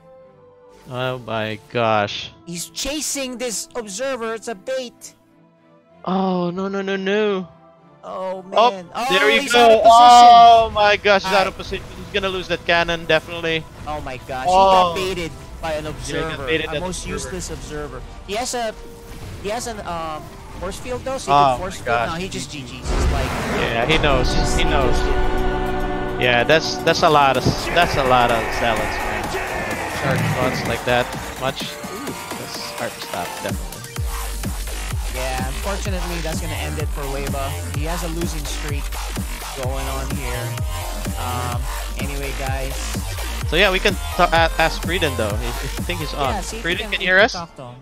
Oh my gosh. He's chasing this observer. It's a bait. Oh no. Oh Oh, man! Oh, there you he's out of go. position. Oh my gosh, he's out of Alright. position. He's gonna lose that cannon, definitely. Oh my gosh! He Oh. got baited by an Yeah, he got observer, baited a as most observer. useless observer. He has an force field though, so he Oh could my force field. gosh. No, he just GG's. He's like, Yeah, he knows. He knows. Yeah, that's a lot of zealots, man. Shark spots like that much. Ooh, that's hard to stop, definitely. yeah. Unfortunately, that's gonna end it for Weva. He has a losing streak going on here. Anyway, guys. So yeah, we can ask Frieden though. I think he's on. Yeah, see if Frieden, can we you hear us? talk to him.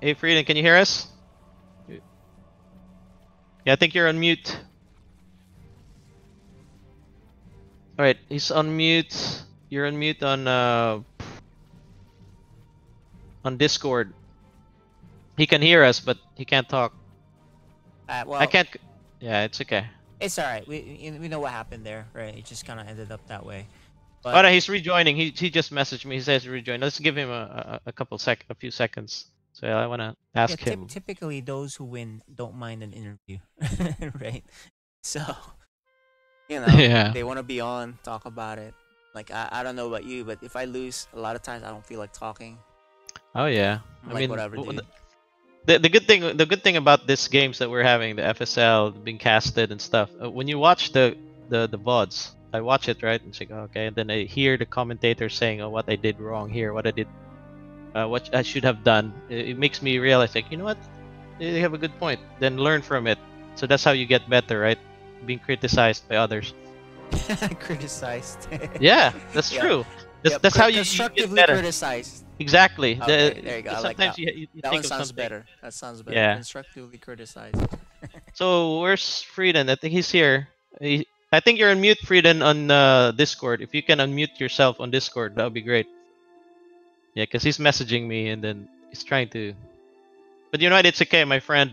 Hey, Frieden, can you hear us? Yeah, I think you're on mute. All right, he's on mute. You're on mute on Discord. He can hear us, but he can't talk. Well, I can't. Yeah, it's okay. It's all right. We know what happened there, right? It just kind of ended up that way. But Oh no, he's rejoining. He just messaged me. He says rejoin. Let's give him a few seconds. So yeah, I wanna ask yeah, him. typically those who win don't mind an interview, right? So you know, Yeah. they want to be on, talk about it. Like I don't know about you, but if I lose, a lot of times I don't feel like talking. Oh yeah. I'm I like, mean, whatever, dude. the good thing about this games that we're having, the FSL being casted and stuff. When you watch the VODs, I watch it, right? And it's like, okay, and then I hear the commentator saying, "Oh, what I did wrong here, what I did, what I should have done." It makes me realize, like, you know what? They have a good point. Then learn from it. So that's how you get better, right? Being criticized by others. Criticized. Yeah, that's Yeah. true. Yeah, That's how you get constructively better. criticized. Exactly. Okay, there you go. I like Sometimes that. you That think one of sounds something. better. That sounds better. Yeah. Constructively criticized. So where's Frieden? I think he's here. I think you're on mute, Frieden, on Discord. If you can unmute yourself on Discord, that would be great. Yeah, because he's messaging me and then he's trying to. But you know what? It's okay, my friend.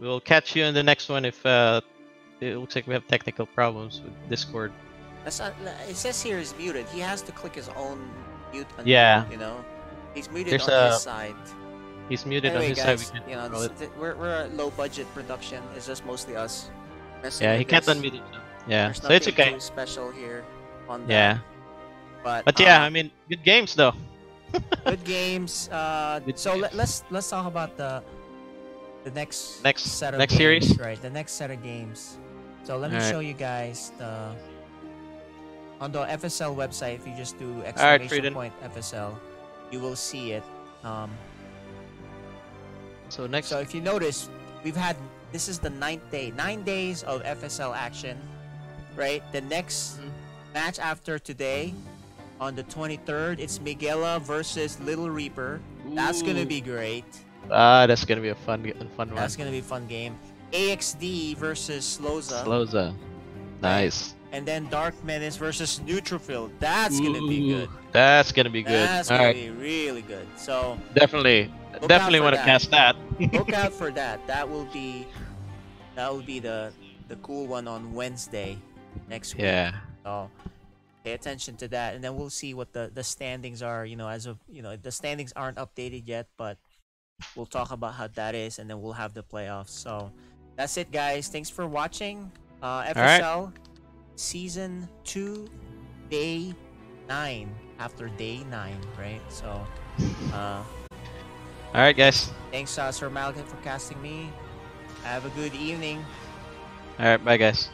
We'll catch you in the next one if it looks like we have technical problems with Discord. That's not. It says here is muted. He has to click his own mute. Yeah. You know, he's muted There's on a- his side. He's muted Anyway, on his guys, side. We you know, can we're a low budget production. It's just mostly us. messing yeah, with he can't this. unmute himself. Yeah, There's so it's nothing okay. too special here on that. Yeah. But Yeah, I mean, good games though. good games. Good So games. let's talk about the next Next- set of next games, series? right? The next set of games. So let me Alright. show you guys on the FSL website. If you just do Alright, exclamation Frieden. point FSL, you will see it. So next, So if you notice, this is the 9th day. 9 days of FSL action, right? The next match after today, on the 23rd, it's Miguela versus Little Reaper. That's gonna Ooh. be great. that's gonna be a fun one. That's gonna be a fun game. AXD versus Sloza. Sloza. Nice. And then Dark Menace versus Neutrophil. That's gonna be good. That's gonna be good. That's All gonna right, be really good. So definitely out definitely for want to that. cast that. look out for that. That will be the cool one on Wednesday next week. Yeah. So pay attention to that, and then we'll see what the standings are. You know, as of the standings aren't updated yet, but we'll talk about how that is, and then we'll have the playoffs. So that's it, guys. Thanks for watching. FSL Season 2, Day 9. After Day 9, right? So, All right, guys. thanks, Sir Malcolm, for casting me. Have a good evening. All right, bye, guys.